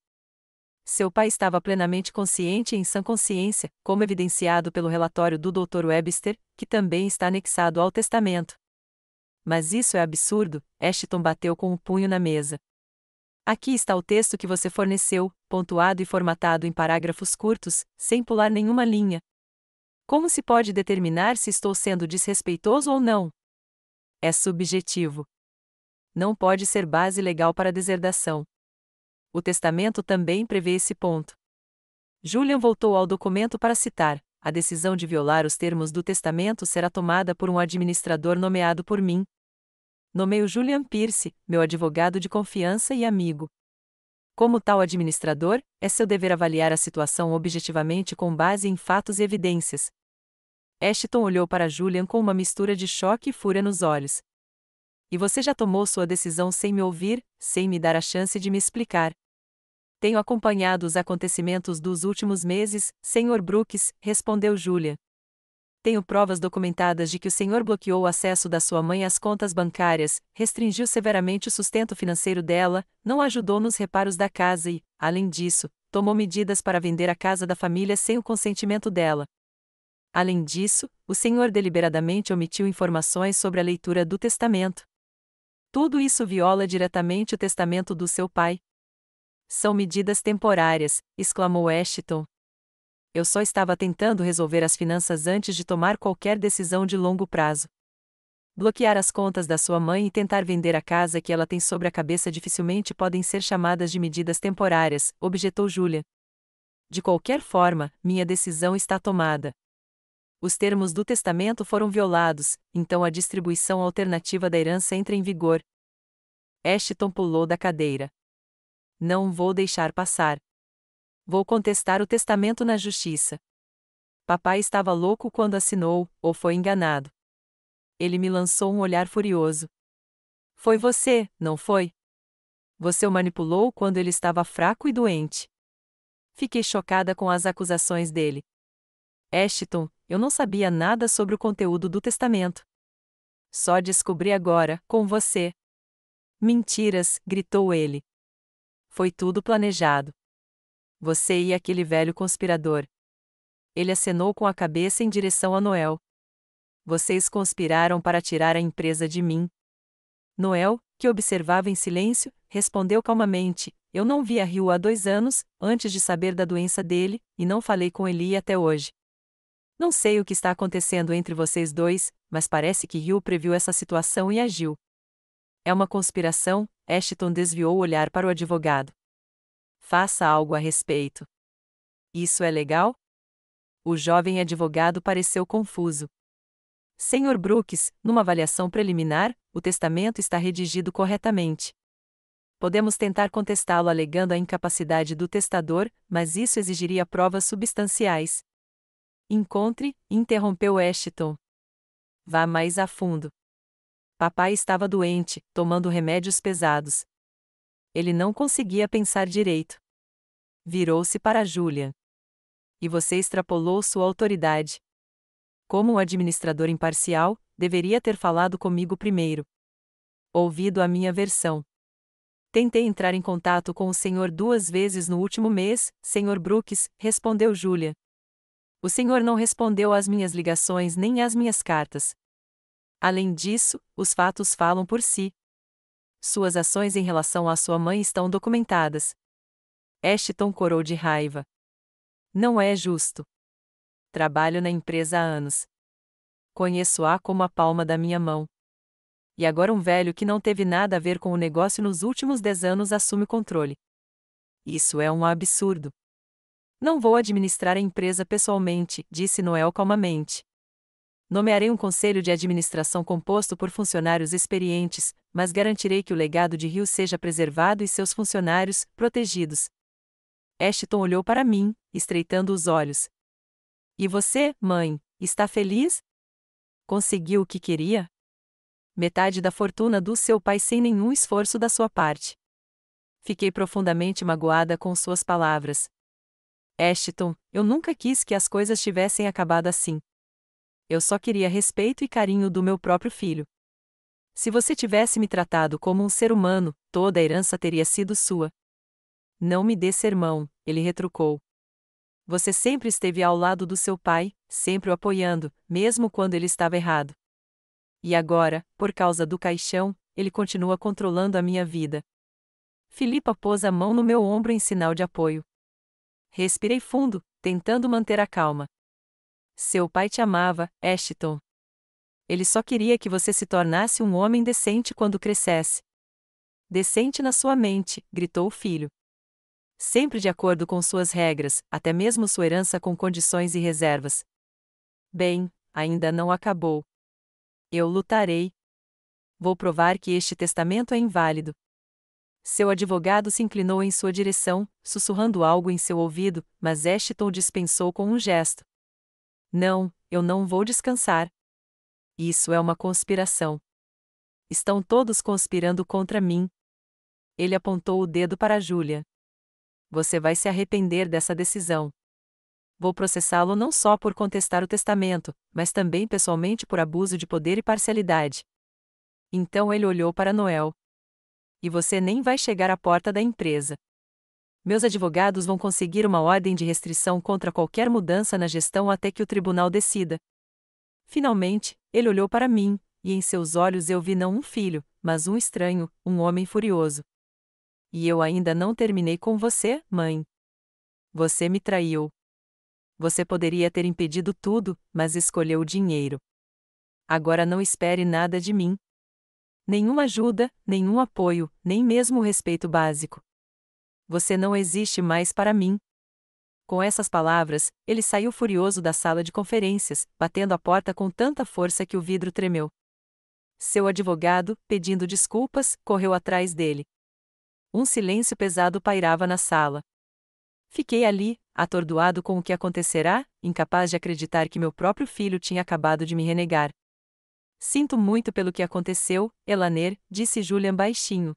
Seu pai estava plenamente consciente e em sã consciência, como evidenciado pelo relatório do Dr. Webster, que também está anexado ao testamento. Mas isso é absurdo, Ashton bateu com o punho na mesa. Aqui está o texto que você forneceu, pontuado e formatado em parágrafos curtos, sem pular nenhuma linha. Como se pode determinar se estou sendo desrespeitoso ou não? É subjetivo. Não pode ser base legal para deserdação. O testamento também prevê esse ponto. Julian voltou ao documento para citar: a decisão de violar os termos do testamento será tomada por um administrador nomeado por mim. Nomeio Julian Pierce, meu advogado de confiança e amigo. Como tal administrador, é seu dever avaliar a situação objetivamente com base em fatos e evidências. Ashton olhou para Julian com uma mistura de choque e fúria nos olhos. E você já tomou sua decisão sem me ouvir, sem me dar a chance de me explicar. Tenho acompanhado os acontecimentos dos últimos meses, Sr. Brooks, respondeu Julian. Tenho provas documentadas de que o senhor bloqueou o acesso da sua mãe às contas bancárias, restringiu severamente o sustento financeiro dela, não ajudou nos reparos da casa e, além disso, tomou medidas para vender a casa da família sem o consentimento dela. Além disso, o senhor deliberadamente omitiu informações sobre a leitura do testamento. Tudo isso viola diretamente o testamento do seu pai. São medidas temporárias, exclamou Ashton. Eu só estava tentando resolver as finanças antes de tomar qualquer decisão de longo prazo. Bloquear as contas da sua mãe e tentar vender a casa que ela tem sobre a cabeça dificilmente podem ser chamadas de medidas temporárias, objetou Julia. De qualquer forma, minha decisão está tomada. Os termos do testamento foram violados, então a distribuição alternativa da herança entra em vigor. Ashton pulou da cadeira. Não vou deixar passar. Vou contestar o testamento na justiça. Papai estava louco quando assinou, ou foi enganado. Ele me lançou um olhar furioso. Foi você, não foi? Você o manipulou quando ele estava fraco e doente. Fiquei chocada com as acusações dele. Ashton, eu não sabia nada sobre o conteúdo do testamento. Só descobri agora, com você. Mentiras, gritou ele. Foi tudo planejado. Você e aquele velho conspirador. Ele acenou com a cabeça em direção a Noel. Vocês conspiraram para tirar a empresa de mim. Noel, que observava em silêncio, respondeu calmamente: Eu não vi a Hugh há 2 anos, antes de saber da doença dele, e não falei com Eli até hoje. Não sei o que está acontecendo entre vocês dois, mas parece que Hugh previu essa situação e agiu. É uma conspiração. Ashton desviou o olhar para o advogado. Faça algo a respeito. Isso é legal? O jovem advogado pareceu confuso. Sr. Brooks, numa avaliação preliminar, o testamento está redigido corretamente. Podemos tentar contestá-lo alegando a incapacidade do testador, mas isso exigiria provas substanciais. Interrompeu Ashton. Vá mais a fundo. Papai estava doente, tomando remédios pesados. Ele não conseguia pensar direito. Virou-se para Julian. E você extrapolou sua autoridade. Como um administrador imparcial, deveria ter falado comigo primeiro. Ouvido a minha versão. Tentei entrar em contato com o senhor 2 vezes no último mês, Sr. Brooks, respondeu Julian. O senhor não respondeu às minhas ligações nem às minhas cartas. Além disso, os fatos falam por si. Suas ações em relação à sua mãe estão documentadas. Ashton corou de raiva. Não é justo. Trabalho na empresa há anos. Conheço-a como a palma da minha mão. E agora um velho que não teve nada a ver com o negócio nos últimos 10 anos assume o controle. Isso é um absurdo. Não vou administrar a empresa pessoalmente, disse Noel calmamente. Nomearei um conselho de administração composto por funcionários experientes, mas garantirei que o legado de Hugh seja preservado e seus funcionários, protegidos. Ashton olhou para mim, estreitando os olhos. E você, mãe, está feliz? Conseguiu o que queria? Metade da fortuna do seu pai sem nenhum esforço da sua parte. Fiquei profundamente magoada com suas palavras. Ashton, eu nunca quis que as coisas tivessem acabado assim. Eu só queria respeito e carinho do meu próprio filho. Se você tivesse me tratado como um ser humano, toda a herança teria sido sua. Não me dê sermão, ele retrucou. Você sempre esteve ao lado do seu pai, sempre o apoiando, mesmo quando ele estava errado. E agora, por causa do caixão, ele continua controlando a minha vida. Filipa pôs a mão no meu ombro em sinal de apoio. Respirei fundo, tentando manter a calma. Seu pai te amava, Ashton. Ele só queria que você se tornasse um homem decente quando crescesse. Decente na sua mente, gritou o filho. Sempre de acordo com suas regras, até mesmo sua herança com condições e reservas. Bem, ainda não acabou. Eu lutarei. Vou provar que este testamento é inválido. Seu advogado se inclinou em sua direção, sussurrando algo em seu ouvido, mas Ashton dispensou com um gesto. Não, eu não vou descansar. Isso é uma conspiração. Estão todos conspirando contra mim. Ele apontou o dedo para Julia. Você vai se arrepender dessa decisão. Vou processá-lo não só por contestar o testamento, mas também pessoalmente por abuso de poder e parcialidade. Então ele olhou para Noel. E você nem vai chegar à porta da empresa. Meus advogados vão conseguir uma ordem de restrição contra qualquer mudança na gestão até que o tribunal decida. Finalmente, ele olhou para mim, e em seus olhos eu vi não um filho, mas um estranho, um homem furioso. E eu ainda não terminei com você, mãe. Você me traiu. Você poderia ter impedido tudo, mas escolheu o dinheiro. Agora não espere nada de mim. Nenhuma ajuda, nenhum apoio, nem mesmo o respeito básico. Você não existe mais para mim. Com essas palavras, ele saiu furioso da sala de conferências, batendo a porta com tanta força que o vidro tremeu. Seu advogado, pedindo desculpas, correu atrás dele. Um silêncio pesado pairava na sala. Fiquei ali, atordoado com o que acontecerá, incapaz de acreditar que meu próprio filho tinha acabado de me renegar. Sinto muito pelo que aconteceu, Elaner, disse Julian baixinho.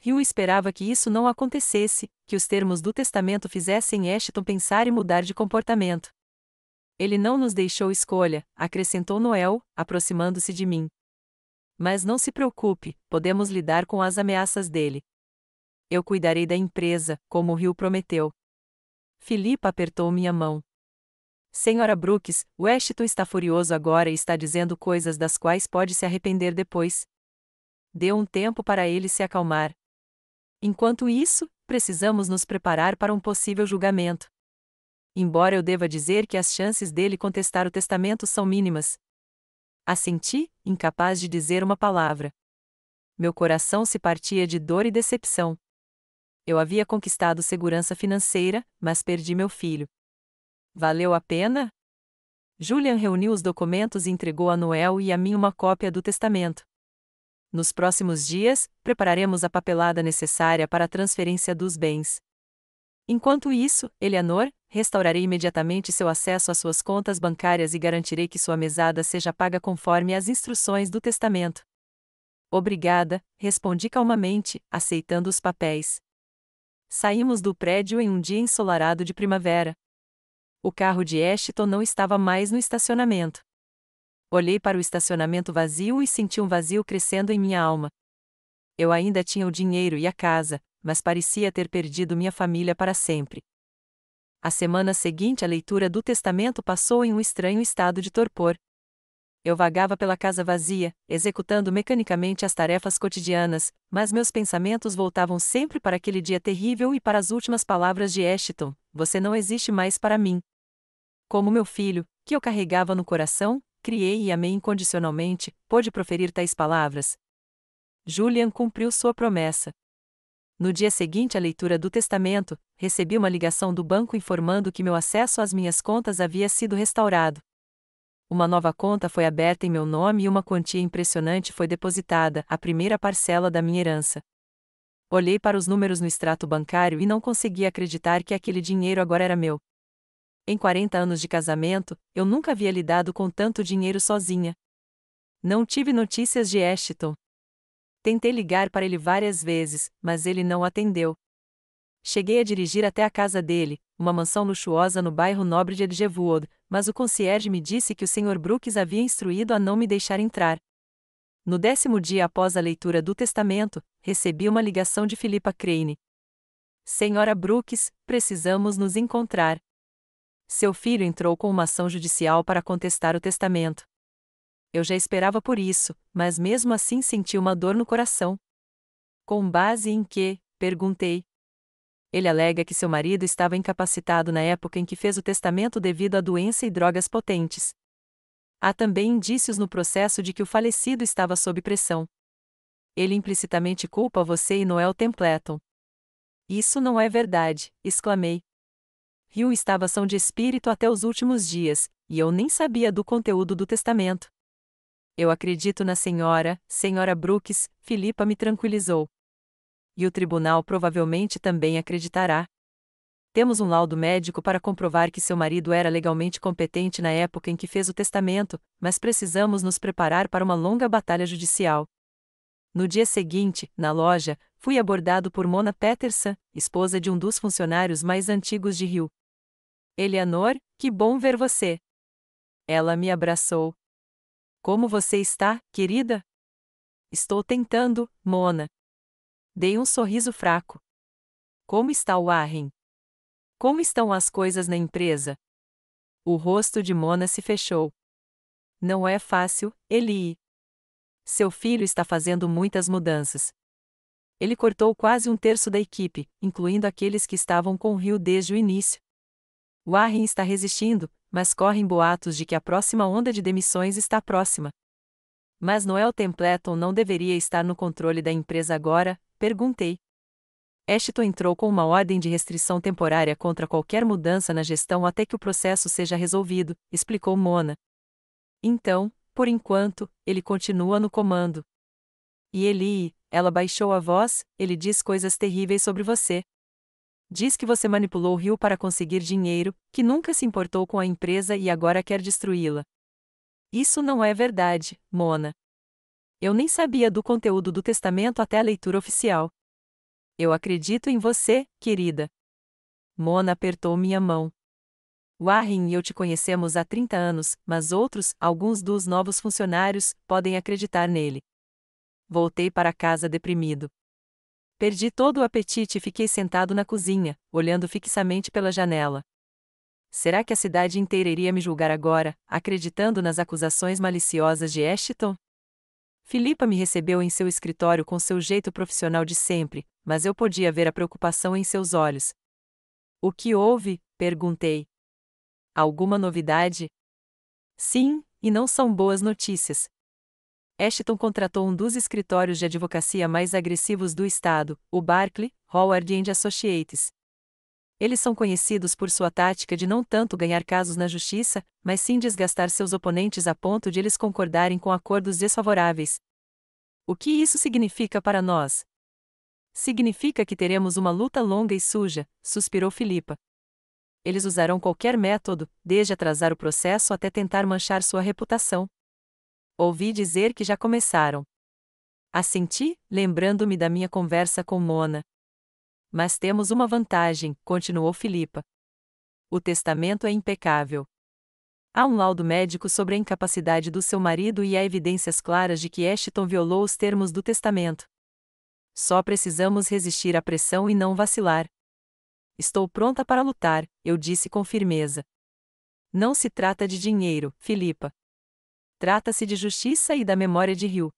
Hugh esperava que isso não acontecesse, que os termos do testamento fizessem Ashton pensar e mudar de comportamento. Ele não nos deixou escolha, acrescentou Noel, aproximando-se de mim. Mas não se preocupe, podemos lidar com as ameaças dele. Eu cuidarei da empresa, como Hugh prometeu. Philippa apertou minha mão. Senhora Brooks, o Ashton está furioso agora e está dizendo coisas das quais pode se arrepender depois. Dê um tempo para ele se acalmar. Enquanto isso, precisamos nos preparar para um possível julgamento. Embora eu deva dizer que as chances dele contestar o testamento são mínimas. Assenti, incapaz de dizer uma palavra. Meu coração se partia de dor e decepção. Eu havia conquistado segurança financeira, mas perdi meu filho. Valeu a pena? Julian reuniu os documentos e entregou a Noel e a mim uma cópia do testamento. Nos próximos dias, prepararemos a papelada necessária para a transferência dos bens. Enquanto isso, Eleanor, restaurarei imediatamente seu acesso às suas contas bancárias e garantirei que sua mesada seja paga conforme as instruções do testamento. Obrigada, respondi calmamente, aceitando os papéis. Saímos do prédio em um dia ensolarado de primavera. O carro de Ashton não estava mais no estacionamento. Olhei para o estacionamento vazio e senti um vazio crescendo em minha alma. Eu ainda tinha o dinheiro e a casa, mas parecia ter perdido minha família para sempre. A semana seguinte, a leitura do testamento passou em um estranho estado de torpor. Eu vagava pela casa vazia, executando mecanicamente as tarefas cotidianas, mas meus pensamentos voltavam sempre para aquele dia terrível e para as últimas palavras de Ashton: "Você não existe mais para mim." Como meu filho, que eu carregava no coração, criei e amei incondicionalmente, pôde proferir tais palavras. Julian cumpriu sua promessa. No dia seguinte à leitura do testamento, recebi uma ligação do banco informando que meu acesso às minhas contas havia sido restaurado. Uma nova conta foi aberta em meu nome e uma quantia impressionante foi depositada, a primeira parcela da minha herança. Olhei para os números no extrato bancário e não conseguia acreditar que aquele dinheiro agora era meu. Em 40 anos de casamento, eu nunca havia lidado com tanto dinheiro sozinha. Não tive notícias de Ashton. Tentei ligar para ele várias vezes, mas ele não atendeu. Cheguei a dirigir até a casa dele, uma mansão luxuosa no bairro nobre de Edgewood, mas o concierge me disse que o Sr. Brooks havia instruído a não me deixar entrar. No 10º dia após a leitura do testamento, recebi uma ligação de Philippa Crane. Senhora Brooks, precisamos nos encontrar. Seu filho entrou com uma ação judicial para contestar o testamento. Eu já esperava por isso, mas mesmo assim senti uma dor no coração. Com base em quê? Perguntei. Ele alega que seu marido estava incapacitado na época em que fez o testamento devido à doença e drogas potentes. Há também indícios no processo de que o falecido estava sob pressão. Ele implicitamente culpa você e Noel Templeton. Isso não é verdade, exclamei. Hugh estava são de espírito até os últimos dias, e eu nem sabia do conteúdo do testamento. Eu acredito na senhora Brooks, Philippa me tranquilizou. E o tribunal provavelmente também acreditará. Temos um laudo médico para comprovar que seu marido era legalmente competente na época em que fez o testamento, mas precisamos nos preparar para uma longa batalha judicial. No dia seguinte, na loja, fui abordado por Mona Peterson, esposa de um dos funcionários mais antigos de Hugh. Eleanor, que bom ver você. Ela me abraçou. Como você está, querida? Estou tentando, Mona. Dei um sorriso fraco. Como está o Warren? Como estão as coisas na empresa? O rosto de Mona se fechou. Não é fácil, Eli. Seu filho está fazendo muitas mudanças. Ele cortou quase um terço da equipe, incluindo aqueles que estavam com o Hugh desde o início. Warren está resistindo, mas correm boatos de que a próxima onda de demissões está próxima. Mas Noel Templeton não deveria estar no controle da empresa agora? Perguntei. Ashton entrou com uma ordem de restrição temporária contra qualquer mudança na gestão até que o processo seja resolvido, explicou Mona. Então, por enquanto, ele continua no comando. E ele, ela baixou a voz, ele diz coisas terríveis sobre você. Diz que você manipulou Rio para conseguir dinheiro, que nunca se importou com a empresa e agora quer destruí-la. Isso não é verdade, Mona. Eu nem sabia do conteúdo do testamento até a leitura oficial. Eu acredito em você, querida. Mona apertou minha mão. Warren e eu te conhecemos há 30 anos, mas outros, alguns dos novos funcionários, podem acreditar nele. Voltei para casa deprimido. Perdi todo o apetite e fiquei sentado na cozinha, olhando fixamente pela janela. Será que a cidade inteira iria me julgar agora, acreditando nas acusações maliciosas de Ashton? Philippa me recebeu em seu escritório com seu jeito profissional de sempre, mas eu podia ver a preocupação em seus olhos. O que houve? Perguntei. Alguma novidade? Sim, e não são boas notícias. Ashton contratou um dos escritórios de advocacia mais agressivos do estado, o Barclay, Howard & Associates. Eles são conhecidos por sua tática de não tanto ganhar casos na justiça, mas sim desgastar seus oponentes a ponto de eles concordarem com acordos desfavoráveis. O que isso significa para nós? Significa que teremos uma luta longa e suja, suspirou Philippa. Eles usarão qualquer método, desde atrasar o processo até tentar manchar sua reputação. Ouvi dizer que já começaram. Assenti, lembrando-me da minha conversa com Mona. Mas temos uma vantagem, continuou Philippa. O testamento é impecável. Há um laudo médico sobre a incapacidade do seu marido e há evidências claras de que Ashton violou os termos do testamento. Só precisamos resistir à pressão e não vacilar. Estou pronta para lutar, eu disse com firmeza. Não se trata de dinheiro, Philippa. Trata-se de justiça e da memória de Rio.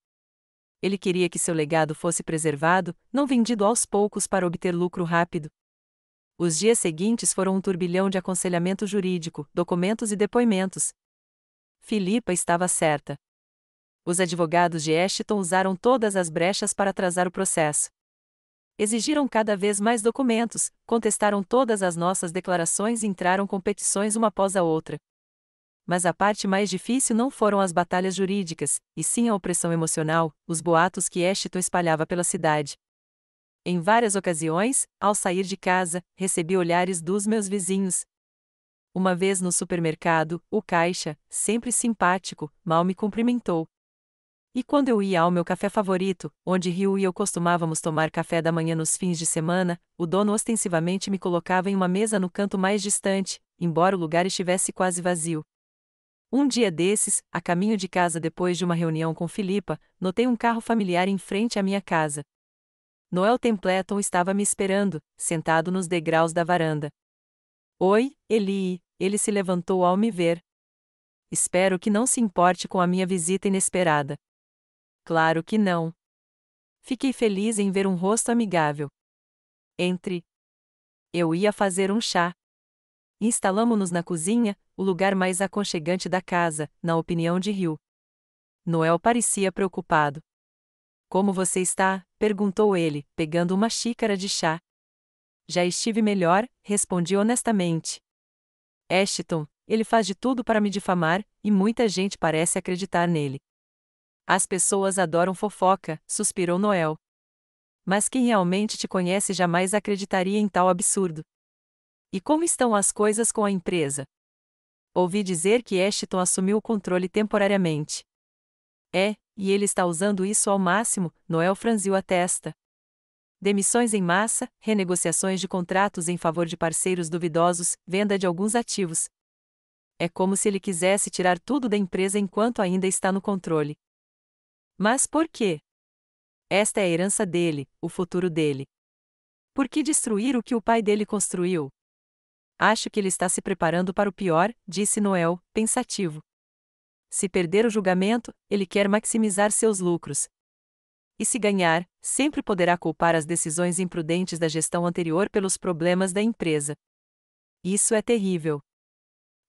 Ele queria que seu legado fosse preservado, não vendido aos poucos para obter lucro rápido. Os dias seguintes foram um turbilhão de aconselhamento jurídico, documentos e depoimentos. Philippa estava certa. Os advogados de Ashton usaram todas as brechas para atrasar o processo. Exigiram cada vez mais documentos, contestaram todas as nossas declarações e entraram com petições uma após a outra. Mas a parte mais difícil não foram as batalhas jurídicas, e sim a opressão emocional, os boatos que Ashton espalhava pela cidade. Em várias ocasiões, ao sair de casa, recebi olhares dos meus vizinhos. Uma vez no supermercado, o caixa, sempre simpático, mal me cumprimentou. E quando eu ia ao meu café favorito, onde Rio e eu costumávamos tomar café da manhã nos fins de semana, o dono ostensivamente me colocava em uma mesa no canto mais distante, embora o lugar estivesse quase vazio. Um dia desses, a caminho de casa depois de uma reunião com Philippa, notei um carro familiar em frente à minha casa. Noel Templeton estava me esperando, sentado nos degraus da varanda. Oi, Eli, ele se levantou ao me ver. Espero que não se importe com a minha visita inesperada. Claro que não. Fiquei feliz em ver um rosto amigável. Entre. Eu ia fazer um chá. Instalamo-nos na cozinha, o lugar mais aconchegante da casa, na opinião de Rio. Noel parecia preocupado. Como você está? Perguntou ele, pegando uma xícara de chá. Já estive melhor, respondi honestamente. Ashton, ele faz de tudo para me difamar, e muita gente parece acreditar nele. As pessoas adoram fofoca, suspirou Noel. Mas quem realmente te conhece jamais acreditaria em tal absurdo. E como estão as coisas com a empresa? Ouvi dizer que Ashton assumiu o controle temporariamente. E ele está usando isso ao máximo, Noel franziu a testa. Demissões em massa, renegociações de contratos em favor de parceiros duvidosos, venda de alguns ativos. É como se ele quisesse tirar tudo da empresa enquanto ainda está no controle. Mas por quê? Esta é a herança dele, o futuro dele. Por que destruir o que o pai dele construiu? Acho que ele está se preparando para o pior, disse Noel, pensativo. Se perder o julgamento, ele quer maximizar seus lucros. E se ganhar, sempre poderá culpar as decisões imprudentes da gestão anterior pelos problemas da empresa. Isso é terrível.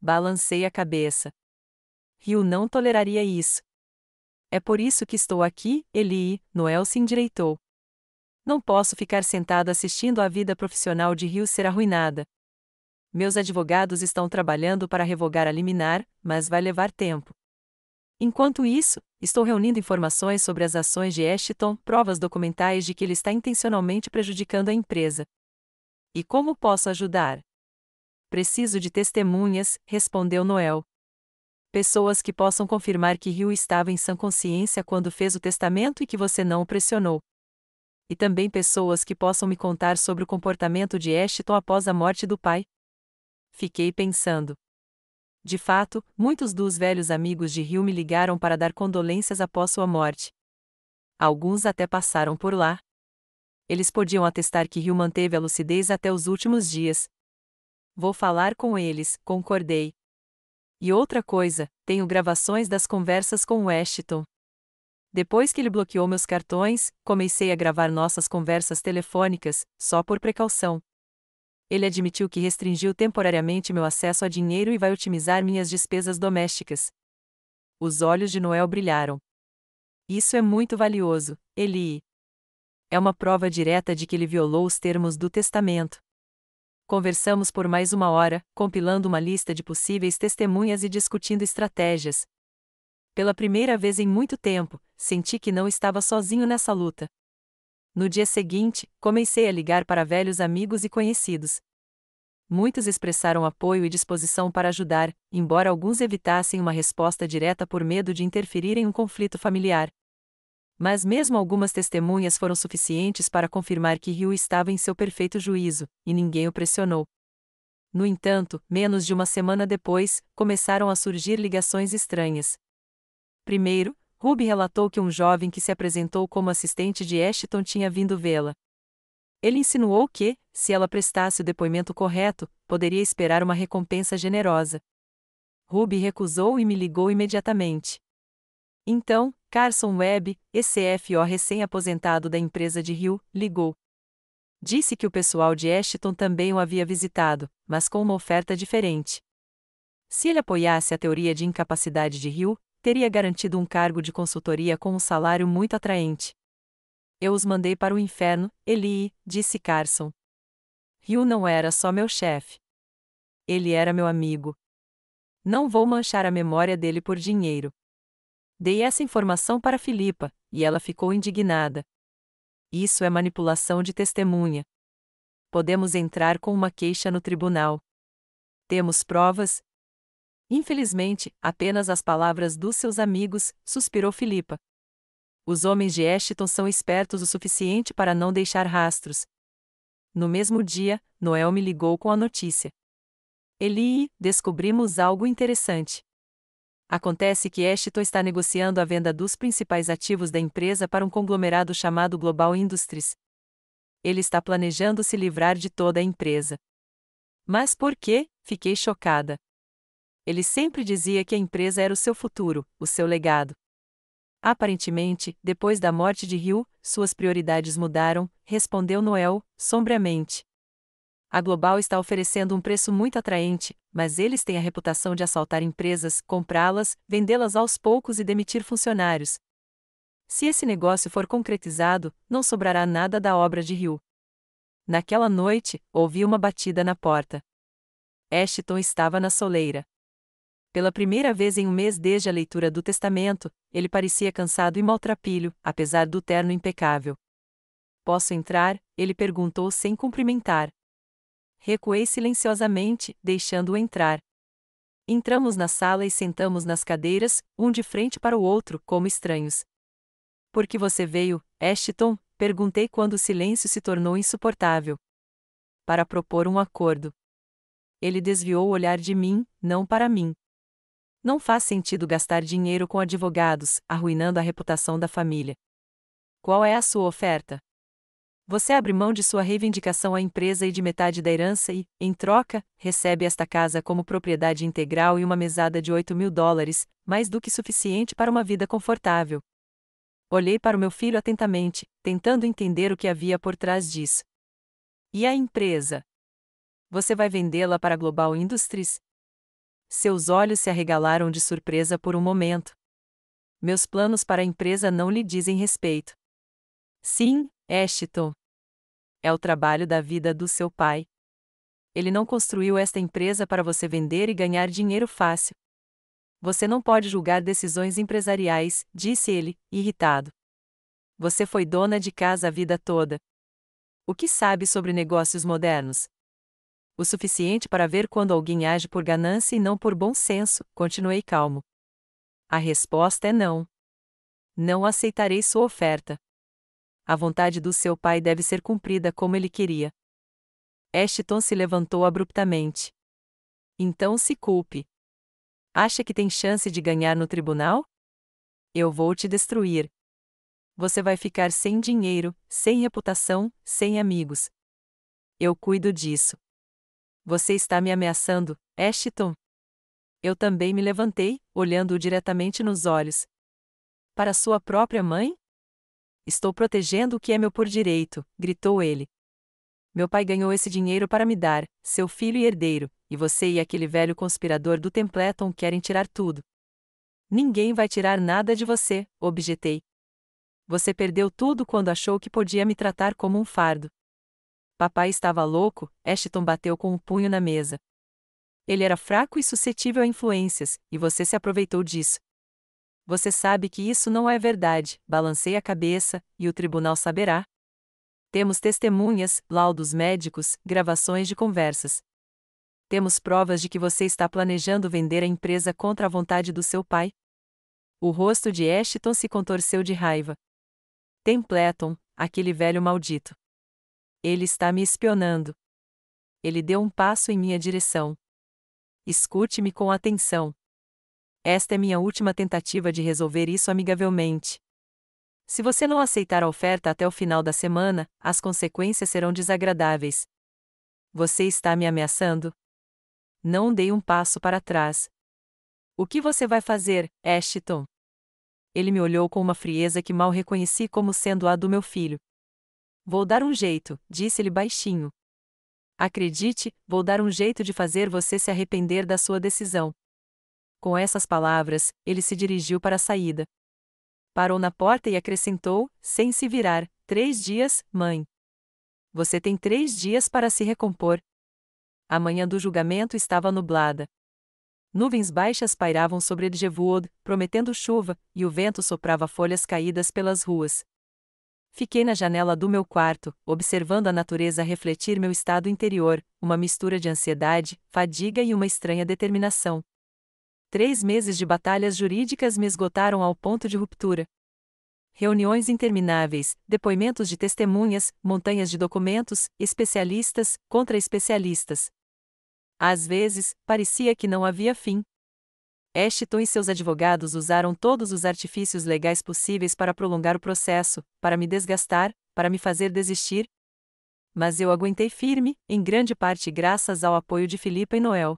Balancei a cabeça. Rio não toleraria isso. É por isso que estou aqui, Eli, Noel se endireitou. Não posso ficar sentado assistindo à vida profissional de Hill ser arruinada. Meus advogados estão trabalhando para revogar a liminar, mas vai levar tempo. Enquanto isso, estou reunindo informações sobre as ações de Ashton, provas documentais de que ele está intencionalmente prejudicando a empresa. E como posso ajudar? Preciso de testemunhas, respondeu Noel. Pessoas que possam confirmar que Hill estava em sã consciência quando fez o testamento e que você não o pressionou. E também pessoas que possam me contar sobre o comportamento de Ashton após a morte do pai. Fiquei pensando. De fato, muitos dos velhos amigos de Hill me ligaram para dar condolências após sua morte. Alguns até passaram por lá. Eles podiam atestar que Hill manteve a lucidez até os últimos dias. Vou falar com eles, concordei. E outra coisa, tenho gravações das conversas com o Ashton. Depois que ele bloqueou meus cartões, comecei a gravar nossas conversas telefônicas, só por precaução. Ele admitiu que restringiu temporariamente meu acesso a dinheiro e vai otimizar minhas despesas domésticas. Os olhos de Noel brilharam. Isso é muito valioso, Eli. É uma prova direta de que ele violou os termos do testamento. Conversamos por mais 1 hora, compilando uma lista de possíveis testemunhas e discutindo estratégias. Pela primeira vez em muito tempo, senti que não estava sozinho nessa luta. No dia seguinte, comecei a ligar para velhos amigos e conhecidos. Muitos expressaram apoio e disposição para ajudar, embora alguns evitassem uma resposta direta por medo de interferir em um conflito familiar. Mas mesmo algumas testemunhas foram suficientes para confirmar que Hill estava em seu perfeito juízo, e ninguém o pressionou. No entanto, menos de 1 semana depois, começaram a surgir ligações estranhas. Primeiro, Ruby relatou que um jovem que se apresentou como assistente de Ashton tinha vindo vê-la. Ele insinuou que, se ela prestasse o depoimento correto, poderia esperar uma recompensa generosa. Ruby recusou e me ligou imediatamente. Então, Carson Webb, ex-CFO recém-aposentado da empresa de Hill, ligou. Disse que o pessoal de Ashton também o havia visitado, mas com uma oferta diferente. Se ele apoiasse a teoria de incapacidade de Hill, teria garantido um cargo de consultoria com um salário muito atraente. Eu os mandei para o inferno, Eli, disse Carson. Hill não era só meu chefe. Ele era meu amigo. Não vou manchar a memória dele por dinheiro. Dei essa informação para Philippa, e ela ficou indignada. Isso é manipulação de testemunha. Podemos entrar com uma queixa no tribunal. Temos provas? Infelizmente, apenas as palavras dos seus amigos, suspirou Philippa. Os homens de Ashton são espertos o suficiente para não deixar rastros. No mesmo dia, Noel me ligou com a notícia. Eli, descobrimos algo interessante. Acontece que Ashton está negociando a venda dos principais ativos da empresa para um conglomerado chamado Global Industries. Ele está planejando se livrar de toda a empresa. Mas por quê? Fiquei chocada. Ele sempre dizia que a empresa era o seu futuro, o seu legado. Aparentemente, depois da morte de Hill, suas prioridades mudaram, respondeu Noel, sombriamente. A Global está oferecendo um preço muito atraente, mas eles têm a reputação de assaltar empresas, comprá-las, vendê-las aos poucos e demitir funcionários. Se esse negócio for concretizado, não sobrará nada da obra de Hill. Naquela noite, ouvi uma batida na porta. Ashton estava na soleira. Pela primeira vez em um mês desde a leitura do testamento, ele parecia cansado e maltrapilho, apesar do terno impecável. Posso entrar? Ele perguntou sem cumprimentar. Recuei silenciosamente, deixando-o entrar. Entramos na sala e sentamos nas cadeiras, um de frente para o outro, como estranhos. Por que você veio, Ashton? Perguntei quando o silêncio se tornou insuportável. Para propor um acordo. Ele desviou o olhar de mim, não para mim. Não faz sentido gastar dinheiro com advogados, arruinando a reputação da família. Qual é a sua oferta? Você abre mão de sua reivindicação à empresa e de metade da herança e, em troca, recebe esta casa como propriedade integral e uma mesada de $8.000, mais do que suficiente para uma vida confortável. Olhei para o meu filho atentamente, tentando entender o que havia por trás disso. E a empresa? Você vai vendê-la para a Global Industries? Seus olhos se arregalaram de surpresa por um momento. Meus planos para a empresa não lhe dizem respeito. Sim, Ashton. É o trabalho da vida do seu pai. Ele não construiu esta empresa para você vender e ganhar dinheiro fácil. Você não pode julgar decisões empresariais, disse ele, irritado. Você foi dona de casa a vida toda. O que sabe sobre negócios modernos? O suficiente para ver quando alguém age por ganância e não por bom senso, continuei calmo. A resposta é não. Não aceitarei sua oferta. A vontade do seu pai deve ser cumprida como ele queria. Ashton se levantou abruptamente. Então se culpe. Acha que tem chance de ganhar no tribunal? Eu vou te destruir. Você vai ficar sem dinheiro, sem reputação, sem amigos. Eu cuido disso. Você está me ameaçando, Ashton? Eu também me levantei, olhando-o diretamente nos olhos. Para sua própria mãe? Estou protegendo o que é meu por direito, gritou ele. Meu pai ganhou esse dinheiro para me dar, seu filho e herdeiro, e você e aquele velho conspirador do Templeton querem tirar tudo. Ninguém vai tirar nada de você, objetei. Você perdeu tudo quando achou que podia me tratar como um fardo. Papai estava louco, Ashton bateu com o punho na mesa. Ele era fraco e suscetível a influências, e você se aproveitou disso. Você sabe que isso não é verdade, balancei a cabeça, e o tribunal saberá. Temos testemunhas, laudos médicos, gravações de conversas. Temos provas de que você está planejando vender a empresa contra a vontade do seu pai. O rosto de Ashton se contorceu de raiva. Templeton, aquele velho maldito. Ele está me espionando. Ele deu um passo em minha direção. Escute-me com atenção. Esta é minha última tentativa de resolver isso amigavelmente. Se você não aceitar a oferta até o final da semana, as consequências serão desagradáveis. Você está me ameaçando? Não dei um passo para trás. O que você vai fazer, Ashton? Ele me olhou com uma frieza que mal reconheci como sendo a do meu filho. Vou dar um jeito, disse-ele baixinho. Acredite, vou dar um jeito de fazer você se arrepender da sua decisão. Com essas palavras, ele se dirigiu para a saída. Parou na porta e acrescentou, sem se virar, 3 dias, mãe. Você tem 3 dias para se recompor. A manhã do julgamento estava nublada. Nuvens baixas pairavam sobre Edgewood, prometendo chuva, e o vento soprava folhas caídas pelas ruas. Fiquei na janela do meu quarto, observando a natureza refletir meu estado interior, uma mistura de ansiedade, fadiga e uma estranha determinação. 3 meses de batalhas jurídicas me esgotaram ao ponto de ruptura. Reuniões intermináveis, depoimentos de testemunhas, montanhas de documentos, especialistas, contra especialistas. Às vezes, parecia que não havia fim. Ashton e seus advogados usaram todos os artifícios legais possíveis para prolongar o processo, para me desgastar, para me fazer desistir. Mas eu aguentei firme, em grande parte graças ao apoio de Philippa e Noel.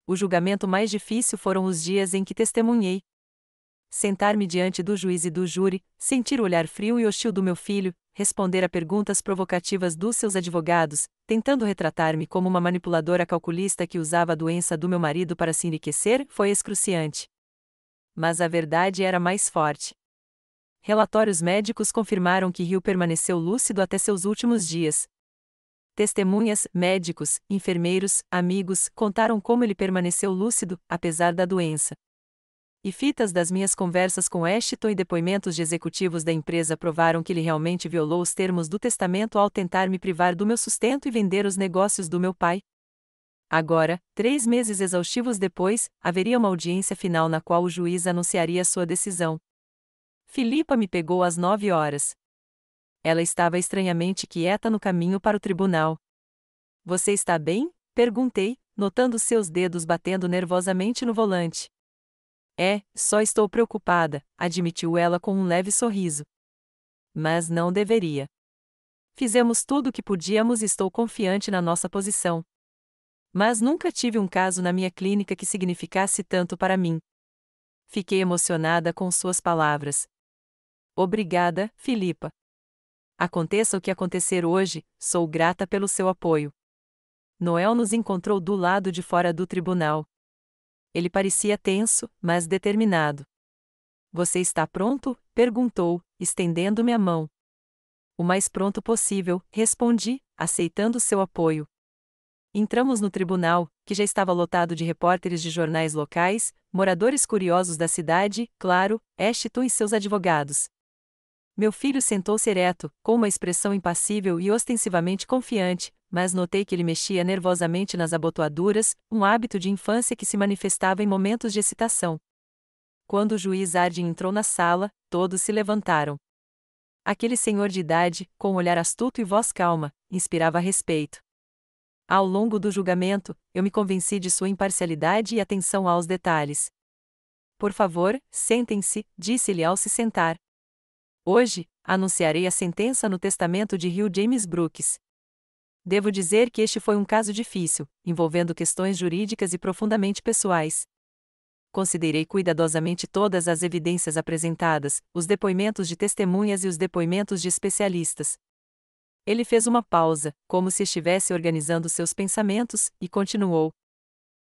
O julgamento mais difícil foram os dias em que testemunhei. Sentar-me diante do juiz e do júri, sentir o olhar frio e hostil do meu filho, responder a perguntas provocativas dos seus advogados, tentando retratar-me como uma manipuladora calculista que usava a doença do meu marido para se enriquecer, foi excruciante. Mas a verdade era mais forte. Relatórios médicos confirmaram que Hill permaneceu lúcido até seus últimos dias. Testemunhas, médicos, enfermeiros, amigos, contaram como ele permaneceu lúcido, apesar da doença. E fitas das minhas conversas com Ashton e depoimentos de executivos da empresa provaram que ele realmente violou os termos do testamento ao tentar me privar do meu sustento e vender os negócios do meu pai. Agora, 3 meses exaustivos depois, haveria uma audiência final na qual o juiz anunciaria sua decisão. Philippa me pegou às 9 horas. Ela estava estranhamente quieta no caminho para o tribunal. Você está bem? Perguntei, notando seus dedos batendo nervosamente no volante. Só estou preocupada, admitiu ela com um leve sorriso. Mas não deveria. Fizemos tudo o que podíamos e estou confiante na nossa posição. Mas nunca tive um caso na minha clínica que significasse tanto para mim. Fiquei emocionada com suas palavras. Obrigada, Philippa. Aconteça o que acontecer hoje, sou grata pelo seu apoio. Noel nos encontrou do lado de fora do tribunal. Ele parecia tenso, mas determinado. Você está pronto? Perguntou, estendendo-me a mão. O mais pronto possível, respondi, aceitando seu apoio. Entramos no tribunal, que já estava lotado de repórteres de jornais locais, moradores curiosos da cidade, claro, Ashton e seus advogados. Meu filho sentou-se ereto, com uma expressão impassível e ostensivamente confiante, mas notei que ele mexia nervosamente nas abotoaduras, um hábito de infância que se manifestava em momentos de excitação. Quando o juiz Harding entrou na sala, todos se levantaram. Aquele senhor de idade, com um olhar astuto e voz calma, inspirava respeito. Ao longo do julgamento, eu me convenci de sua imparcialidade e atenção aos detalhes. Por favor, sentem-se, disse-ele ao se sentar. Hoje, anunciarei a sentença no testamento de Hugh James Brooks. Devo dizer que este foi um caso difícil, envolvendo questões jurídicas e profundamente pessoais. Considerei cuidadosamente todas as evidências apresentadas, os depoimentos de testemunhas e os depoimentos de especialistas. Ele fez uma pausa, como se estivesse organizando seus pensamentos, e continuou.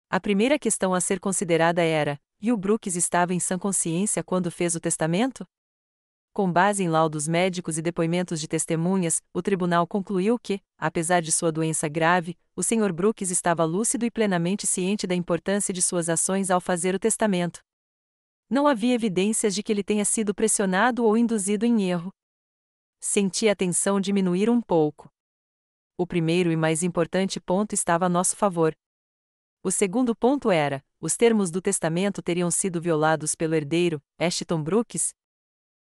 A primeira questão a ser considerada era: Hugh Brooks estava em sã consciência quando fez o testamento? Com base em laudos médicos e depoimentos de testemunhas, o tribunal concluiu que, apesar de sua doença grave, o Sr. Brooks estava lúcido e plenamente ciente da importância de suas ações ao fazer o testamento. Não havia evidências de que ele tenha sido pressionado ou induzido em erro. Senti a tensão diminuir um pouco. O primeiro e mais importante ponto estava a nosso favor. O segundo ponto era: os termos do testamento teriam sido violados pelo herdeiro, Ashton Brooks?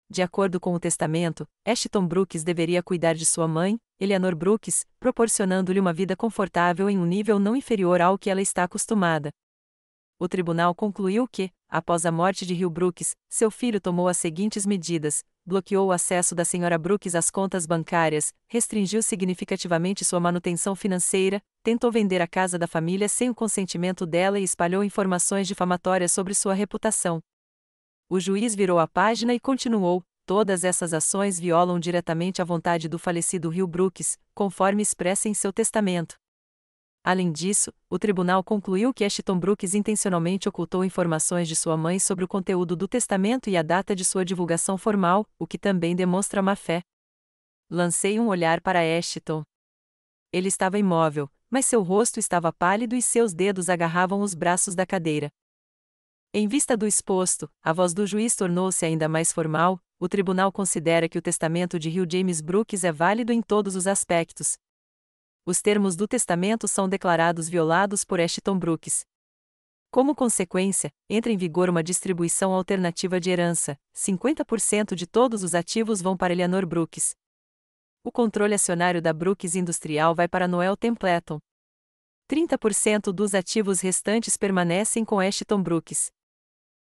De acordo com o testamento, Ashton Brooks deveria cuidar de sua mãe, Eleanor Brooks, proporcionando-lhe uma vida confortável em um nível não inferior ao que ela está acostumada. O tribunal concluiu que, após a morte de Hugh Brooks, seu filho tomou as seguintes medidas: bloqueou o acesso da Sra. Brooks às contas bancárias, restringiu significativamente sua manutenção financeira, tentou vender a casa da família sem o consentimento dela e espalhou informações difamatórias sobre sua reputação. O juiz virou a página e continuou: todas essas ações violam diretamente a vontade do falecido Hugh Brooks, conforme expressa em seu testamento. Além disso, o tribunal concluiu que Ashton Brooks intencionalmente ocultou informações de sua mãe sobre o conteúdo do testamento e a data de sua divulgação formal, o que também demonstra má-fé. Lancei um olhar para Ashton. Ele estava imóvel, mas seu rosto estava pálido e seus dedos agarravam os braços da cadeira. Em vista do exposto, a voz do juiz tornou-se ainda mais formal. O tribunal considera que o testamento de Hugh James Brooks é válido em todos os aspectos. Os termos do testamento são declarados violados por Ashton Brooks. Como consequência, entra em vigor uma distribuição alternativa de herança: 50% de todos os ativos vão para Eleanor Brooks. O controle acionário da Brooks Industrial vai para Noel Templeton. 30% dos ativos restantes permanecem com Ashton Brooks.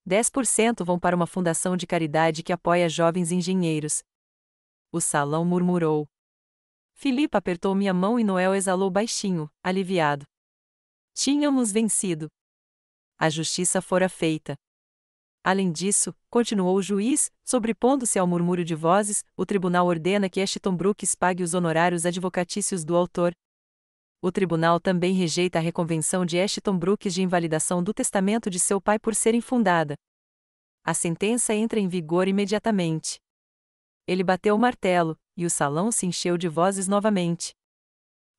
10% vão para uma fundação de caridade que apoia jovens engenheiros. O salão murmurou. Philippa apertou minha mão e Noel exalou baixinho, aliviado. Tínhamos vencido. A justiça fora feita. Além disso, continuou o juiz, sobrepondo-se ao murmúrio de vozes, o tribunal ordena que Ashton Brooks pague os honorários advocatícios do autor. O tribunal também rejeita a reconvenção de Ashton Brooks de invalidação do testamento de seu pai por ser infundada. A sentença entra em vigor imediatamente. Ele bateu o martelo, e o salão se encheu de vozes novamente.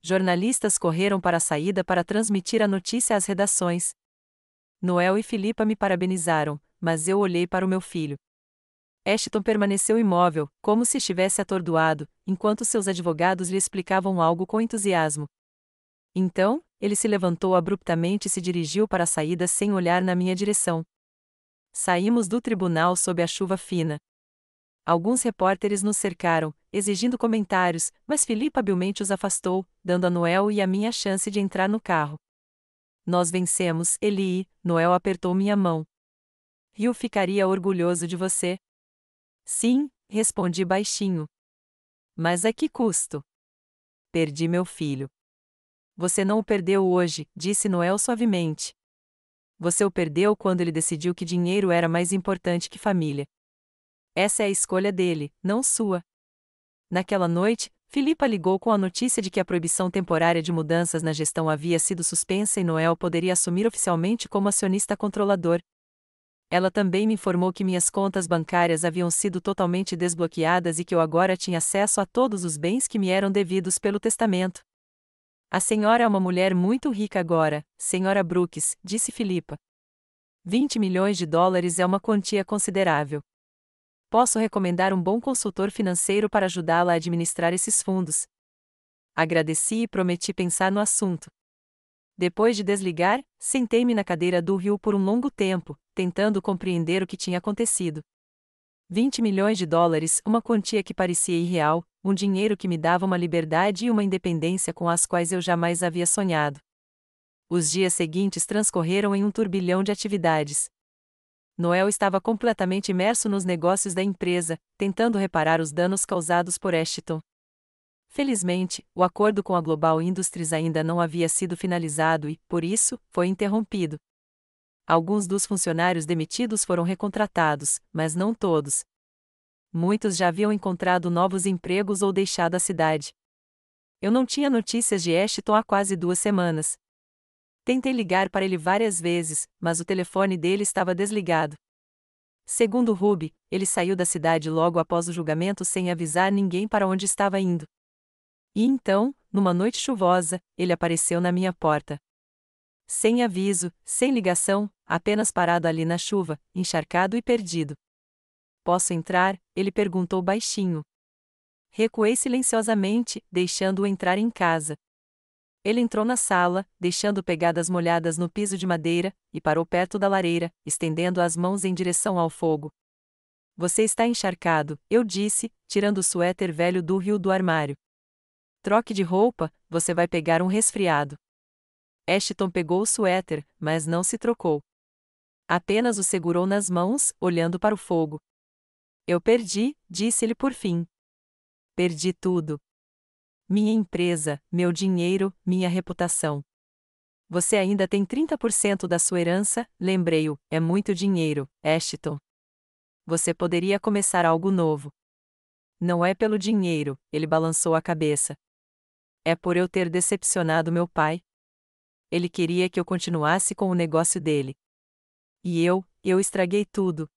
Jornalistas correram para a saída para transmitir a notícia às redações. Noel e Philippa me parabenizaram, mas eu olhei para o meu filho. Ashton permaneceu imóvel, como se estivesse atordoado, enquanto seus advogados lhe explicavam algo com entusiasmo. Então, ele se levantou abruptamente e se dirigiu para a saída sem olhar na minha direção. Saímos do tribunal sob a chuva fina. Alguns repórteres nos cercaram, exigindo comentários, mas Philippa habilmente os afastou, dando a Noel e a mim a chance de entrar no carro. Nós vencemos, Eli. Noel apertou minha mão. Hugh ficaria orgulhoso de você. Sim, respondi baixinho. Mas a que custo? Perdi meu filho. Você não o perdeu hoje, disse Noel suavemente. Você o perdeu quando ele decidiu que dinheiro era mais importante que família. Essa é a escolha dele, não sua. Naquela noite, Philippa ligou com a notícia de que a proibição temporária de mudanças na gestão havia sido suspensa e Noel poderia assumir oficialmente como acionista controlador. Ela também me informou que minhas contas bancárias haviam sido totalmente desbloqueadas e que eu agora tinha acesso a todos os bens que me eram devidos pelo testamento. A senhora é uma mulher muito rica agora, senhora Brooks, disse Philippa. 20 milhões de dólares é uma quantia considerável. Posso recomendar um bom consultor financeiro para ajudá-la a administrar esses fundos. Agradeci e prometi pensar no assunto. Depois de desligar, sentei-me na cadeira do rio por um longo tempo, tentando compreender o que tinha acontecido. 20 milhões de dólares, uma quantia que parecia irreal, um dinheiro que me dava uma liberdade e uma independência com as quais eu jamais havia sonhado. Os dias seguintes transcorreram em um turbilhão de atividades. Noel estava completamente imerso nos negócios da empresa, tentando reparar os danos causados por Ashton. Felizmente, o acordo com a Global Industries ainda não havia sido finalizado e, por isso, foi interrompido. Alguns dos funcionários demitidos foram recontratados, mas não todos. Muitos já haviam encontrado novos empregos ou deixado a cidade. Eu não tinha notícias de Ashton há quase 2 semanas. Tentei ligar para ele várias vezes, mas o telefone dele estava desligado. Segundo Ruby, ele saiu da cidade logo após o julgamento sem avisar ninguém para onde estava indo. E então, numa noite chuvosa, ele apareceu na minha porta. Sem aviso, sem ligação, apenas parado ali na chuva, encharcado e perdido. Posso entrar? Ele perguntou baixinho. Recuei silenciosamente, deixando-o entrar em casa. Ele entrou na sala, deixando pegadas molhadas no piso de madeira, e parou perto da lareira, estendendo as mãos em direção ao fogo. Você está encharcado, eu disse, tirando o suéter velho do rio do armário. Troque de roupa, você vai pegar um resfriado. Ashton pegou o suéter, mas não se trocou. Apenas o segurou nas mãos, olhando para o fogo. Eu perdi, disse-lhe por fim. Perdi tudo. Minha empresa, meu dinheiro, minha reputação. Você ainda tem 30% da sua herança, lembrei-o, é muito dinheiro, Ashton. Você poderia começar algo novo. Não é pelo dinheiro, ele balançou a cabeça. É por eu ter decepcionado meu pai. Ele queria que eu continuasse com o negócio dele. E eu estraguei tudo.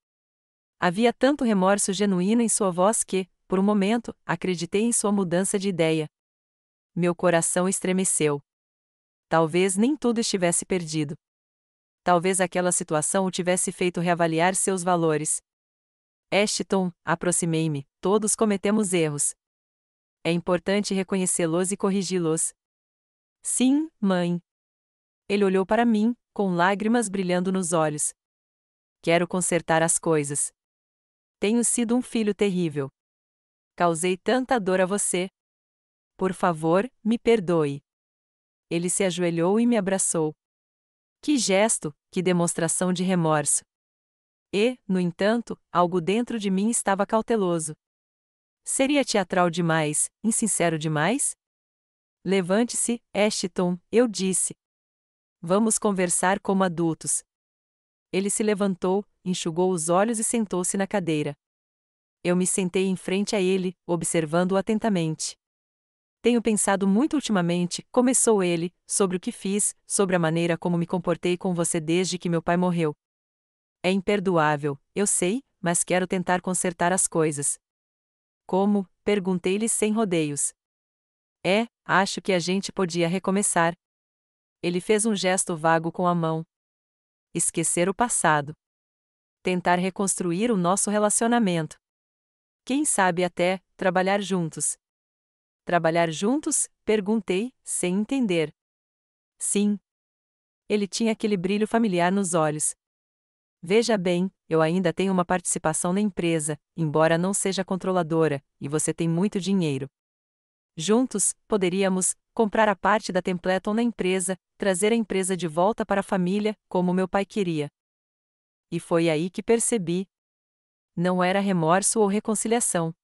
Havia tanto remorso genuíno em sua voz que, por um momento, acreditei em sua mudança de ideia. Meu coração estremeceu. Talvez nem tudo estivesse perdido. Talvez aquela situação o tivesse feito reavaliar seus valores. Ashton, aproximei-me, todos cometemos erros. É importante reconhecê-los e corrigi-los. Sim, mãe. Ele olhou para mim, com lágrimas brilhando nos olhos. Quero consertar as coisas. Tenho sido um filho terrível. Causei tanta dor a você. Por favor, me perdoe. Ele se ajoelhou e me abraçou. Que gesto, que demonstração de remorso. E, no entanto, algo dentro de mim estava cauteloso. Seria teatral demais, insincero demais? Levante-se, Ashton, eu disse. Vamos conversar como adultos. Ele se levantou, enxugou os olhos e sentou-se na cadeira. Eu me sentei em frente a ele, observando-o atentamente. Tenho pensado muito ultimamente, começou ele, sobre o que fiz, sobre a maneira como me comportei com você desde que meu pai morreu. É imperdoável, eu sei, mas quero tentar consertar as coisas. Como? Perguntei-lhe sem rodeios. Acho que a gente podia recomeçar. Ele fez um gesto vago com a mão. Esquecer o passado. Tentar reconstruir o nosso relacionamento. Quem sabe até, trabalhar juntos. Trabalhar juntos? Perguntei, sem entender. Sim. Ele tinha aquele brilho familiar nos olhos. Veja bem, eu ainda tenho uma participação na empresa, embora não seja controladora, e você tem muito dinheiro. Juntos, poderíamos comprar a parte da Templeton na empresa, trazer a empresa de volta para a família, como meu pai queria. E foi aí que percebi. Não era remorso ou reconciliação.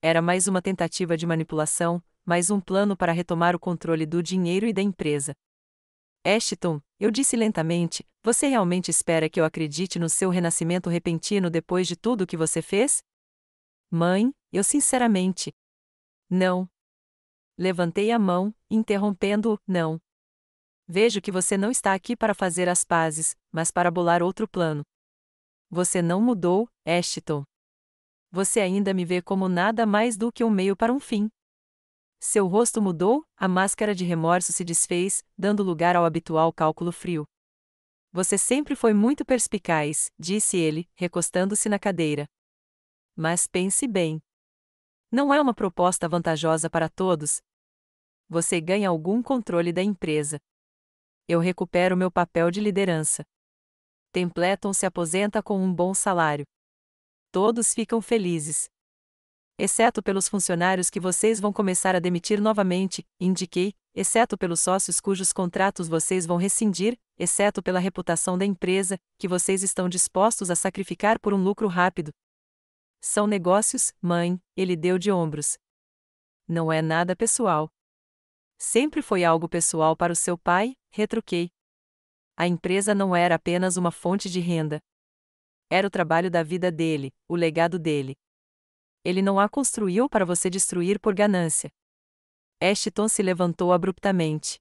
Era mais uma tentativa de manipulação, mais um plano para retomar o controle do dinheiro e da empresa. Ashton, eu disse lentamente, você realmente espera que eu acredite no seu renascimento repentino depois de tudo o que você fez? Mãe, eu sinceramente. Não. Levantei a mão, interrompendo-o, não. Vejo que você não está aqui para fazer as pazes, mas para bolar outro plano. Você não mudou, Ashton. Você ainda me vê como nada mais do que um meio para um fim. Seu rosto mudou, a máscara de remorso se desfez, dando lugar ao habitual cálculo frio. Você sempre foi muito perspicaz, disse ele, recostando-se na cadeira. Mas pense bem. Não é uma proposta vantajosa para todos? Você ganha algum controle da empresa. Eu recupero meu papel de liderança. Templeton se aposenta com um bom salário. Todos ficam felizes. Exceto pelos funcionários que vocês vão começar a demitir novamente, indiquei, exceto pelos sócios cujos contratos vocês vão rescindir, exceto pela reputação da empresa, que vocês estão dispostos a sacrificar por um lucro rápido. São negócios, mãe, ele deu de ombros. Não é nada pessoal. Sempre foi algo pessoal para o seu pai, retruquei. A empresa não era apenas uma fonte de renda. Era o trabalho da vida dele, o legado dele. Ele não a construiu para você destruir por ganância. Ashton se levantou abruptamente.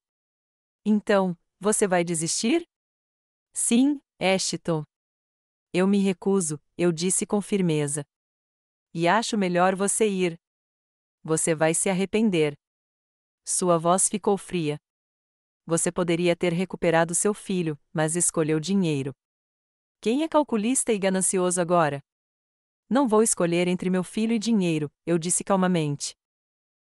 Então, você vai desistir? Sim, Ashton. Eu me recuso, eu disse com firmeza. E acho melhor você ir. Você vai se arrepender. Sua voz ficou fria. Você poderia ter recuperado seu filho, mas escolheu dinheiro. Quem é calculista e ganancioso agora? Não vou escolher entre meu filho e dinheiro, eu disse calmamente.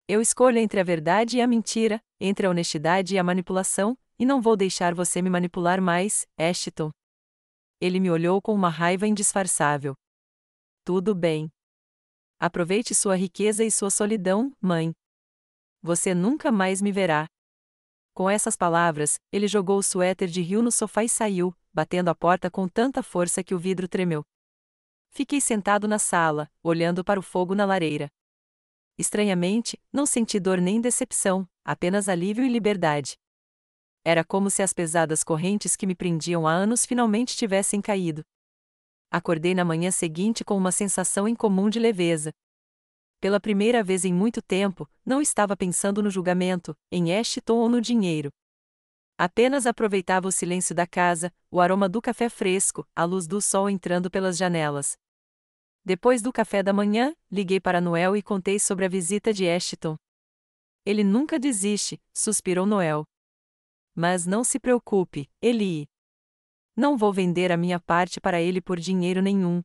Eu escolho entre a verdade e a mentira, entre a honestidade e a manipulação, e não vou deixar você me manipular mais, Ashton. Ele me olhou com uma raiva indisfarçável. Tudo bem. Aproveite sua riqueza e sua solidão, mãe. Você nunca mais me verá. Com essas palavras, ele jogou o suéter de rio no sofá e saiu, batendo a porta com tanta força que o vidro tremeu. Fiquei sentado na sala, olhando para o fogo na lareira. Estranhamente, não senti dor nem decepção, apenas alívio e liberdade. Era como se as pesadas correntes que me prendiam há anos finalmente tivessem caído. Acordei na manhã seguinte com uma sensação incomum de leveza. Pela primeira vez em muito tempo, não estava pensando no julgamento, em Ashton ou no dinheiro. Apenas aproveitava o silêncio da casa, o aroma do café fresco, a luz do sol entrando pelas janelas. Depois do café da manhã, liguei para Noel e contei sobre a visita de Ashton. Ele nunca desiste, suspirou Noel. Mas não se preocupe, Eli. Não vou vender a minha parte para ele por dinheiro nenhum.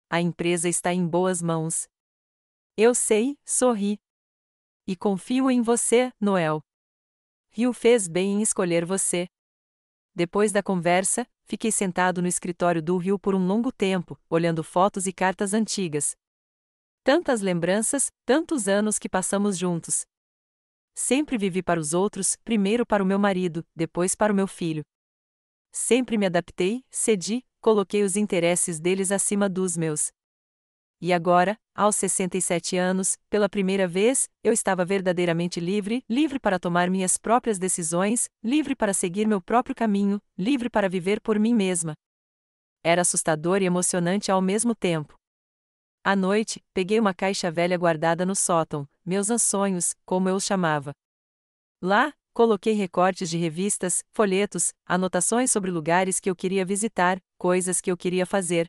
A empresa está em boas mãos. Eu sei, sorri. E confio em você, Noel. Rio fez bem em escolher você. Depois da conversa, fiquei sentado no escritório do Rio por um longo tempo, olhando fotos e cartas antigas. Tantas lembranças, tantos anos que passamos juntos. Sempre vivi para os outros, primeiro para o meu marido, depois para o meu filho. Sempre me adaptei, cedi, coloquei os interesses deles acima dos meus. E agora, aos 67 anos, pela primeira vez, eu estava verdadeiramente livre, livre para tomar minhas próprias decisões, livre para seguir meu próprio caminho, livre para viver por mim mesma. Era assustador e emocionante ao mesmo tempo. À noite, peguei uma caixa velha guardada no sótão, meus sonhos, como eu os chamava. Lá, coloquei recortes de revistas, folhetos, anotações sobre lugares que eu queria visitar, coisas que eu queria fazer.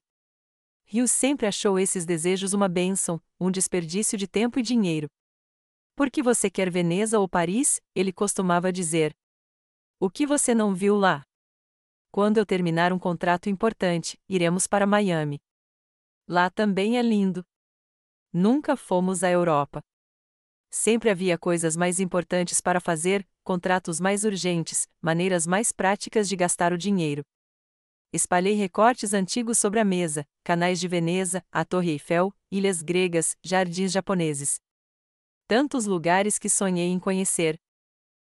Rio sempre achou esses desejos uma bênção, um desperdício de tempo e dinheiro. Por que você quer Veneza ou Paris? Ele costumava dizer. O que você não viu lá? Quando eu terminar um contrato importante, iremos para Miami. Lá também é lindo. Nunca fomos à Europa. Sempre havia coisas mais importantes para fazer, contratos mais urgentes, maneiras mais práticas de gastar o dinheiro. Espalhei recortes antigos sobre a mesa, canais de Veneza, a Torre Eiffel, ilhas gregas, jardins japoneses. Tantos lugares que sonhei em conhecer.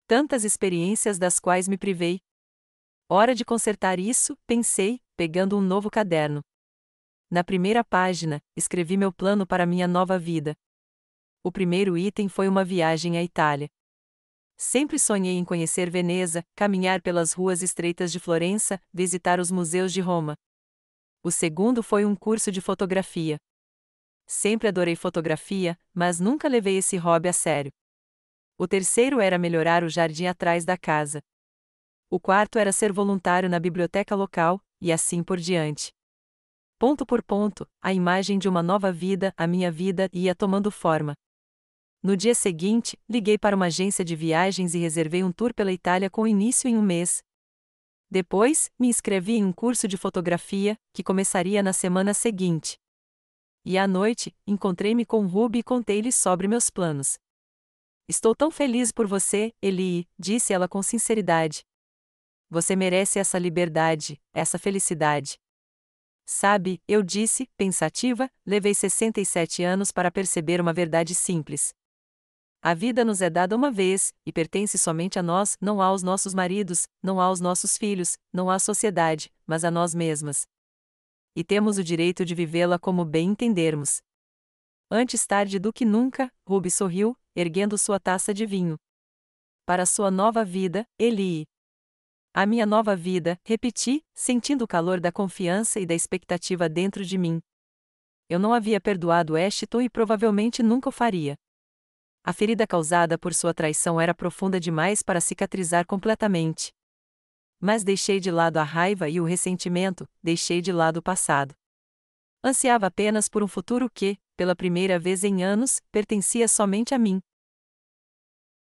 Tantas experiências das quais me privei. Hora de consertar isso, pensei, pegando um novo caderno. Na primeira página, escrevi meu plano para minha nova vida. O primeiro item foi uma viagem à Itália. Sempre sonhei em conhecer Veneza, caminhar pelas ruas estreitas de Florença, visitar os museus de Roma. O segundo foi um curso de fotografia. Sempre adorei fotografia, mas nunca levei esse hobby a sério. O terceiro era melhorar o jardim atrás da casa. O quarto era ser voluntário na biblioteca local, e assim por diante. Ponto por ponto, a imagem de uma nova vida, a minha vida, ia tomando forma. No dia seguinte, liguei para uma agência de viagens e reservei um tour pela Itália com início em um mês. Depois, me inscrevi em um curso de fotografia, que começaria na semana seguinte. E à noite, encontrei-me com Ruby e contei-lhe sobre meus planos. Estou tão feliz por você, Eli, disse ela com sinceridade. Você merece essa liberdade, essa felicidade. Sabe, eu disse, pensativa, levei 67 anos para perceber uma verdade simples. A vida nos é dada uma vez, e pertence somente a nós, não aos nossos maridos, não aos nossos filhos, não à sociedade, mas a nós mesmas. E temos o direito de vivê-la como bem entendermos. Antes tarde do que nunca, Ruby sorriu, erguendo sua taça de vinho. Para sua nova vida, Eli. A minha nova vida, repeti, sentindo o calor da confiança e da expectativa dentro de mim. Eu não havia perdoado Ashton e provavelmente nunca o faria. A ferida causada por sua traição era profunda demais para cicatrizar completamente. Mas deixei de lado a raiva e o ressentimento, deixei de lado o passado. Ansiava apenas por um futuro que, pela primeira vez em anos, pertencia somente a mim.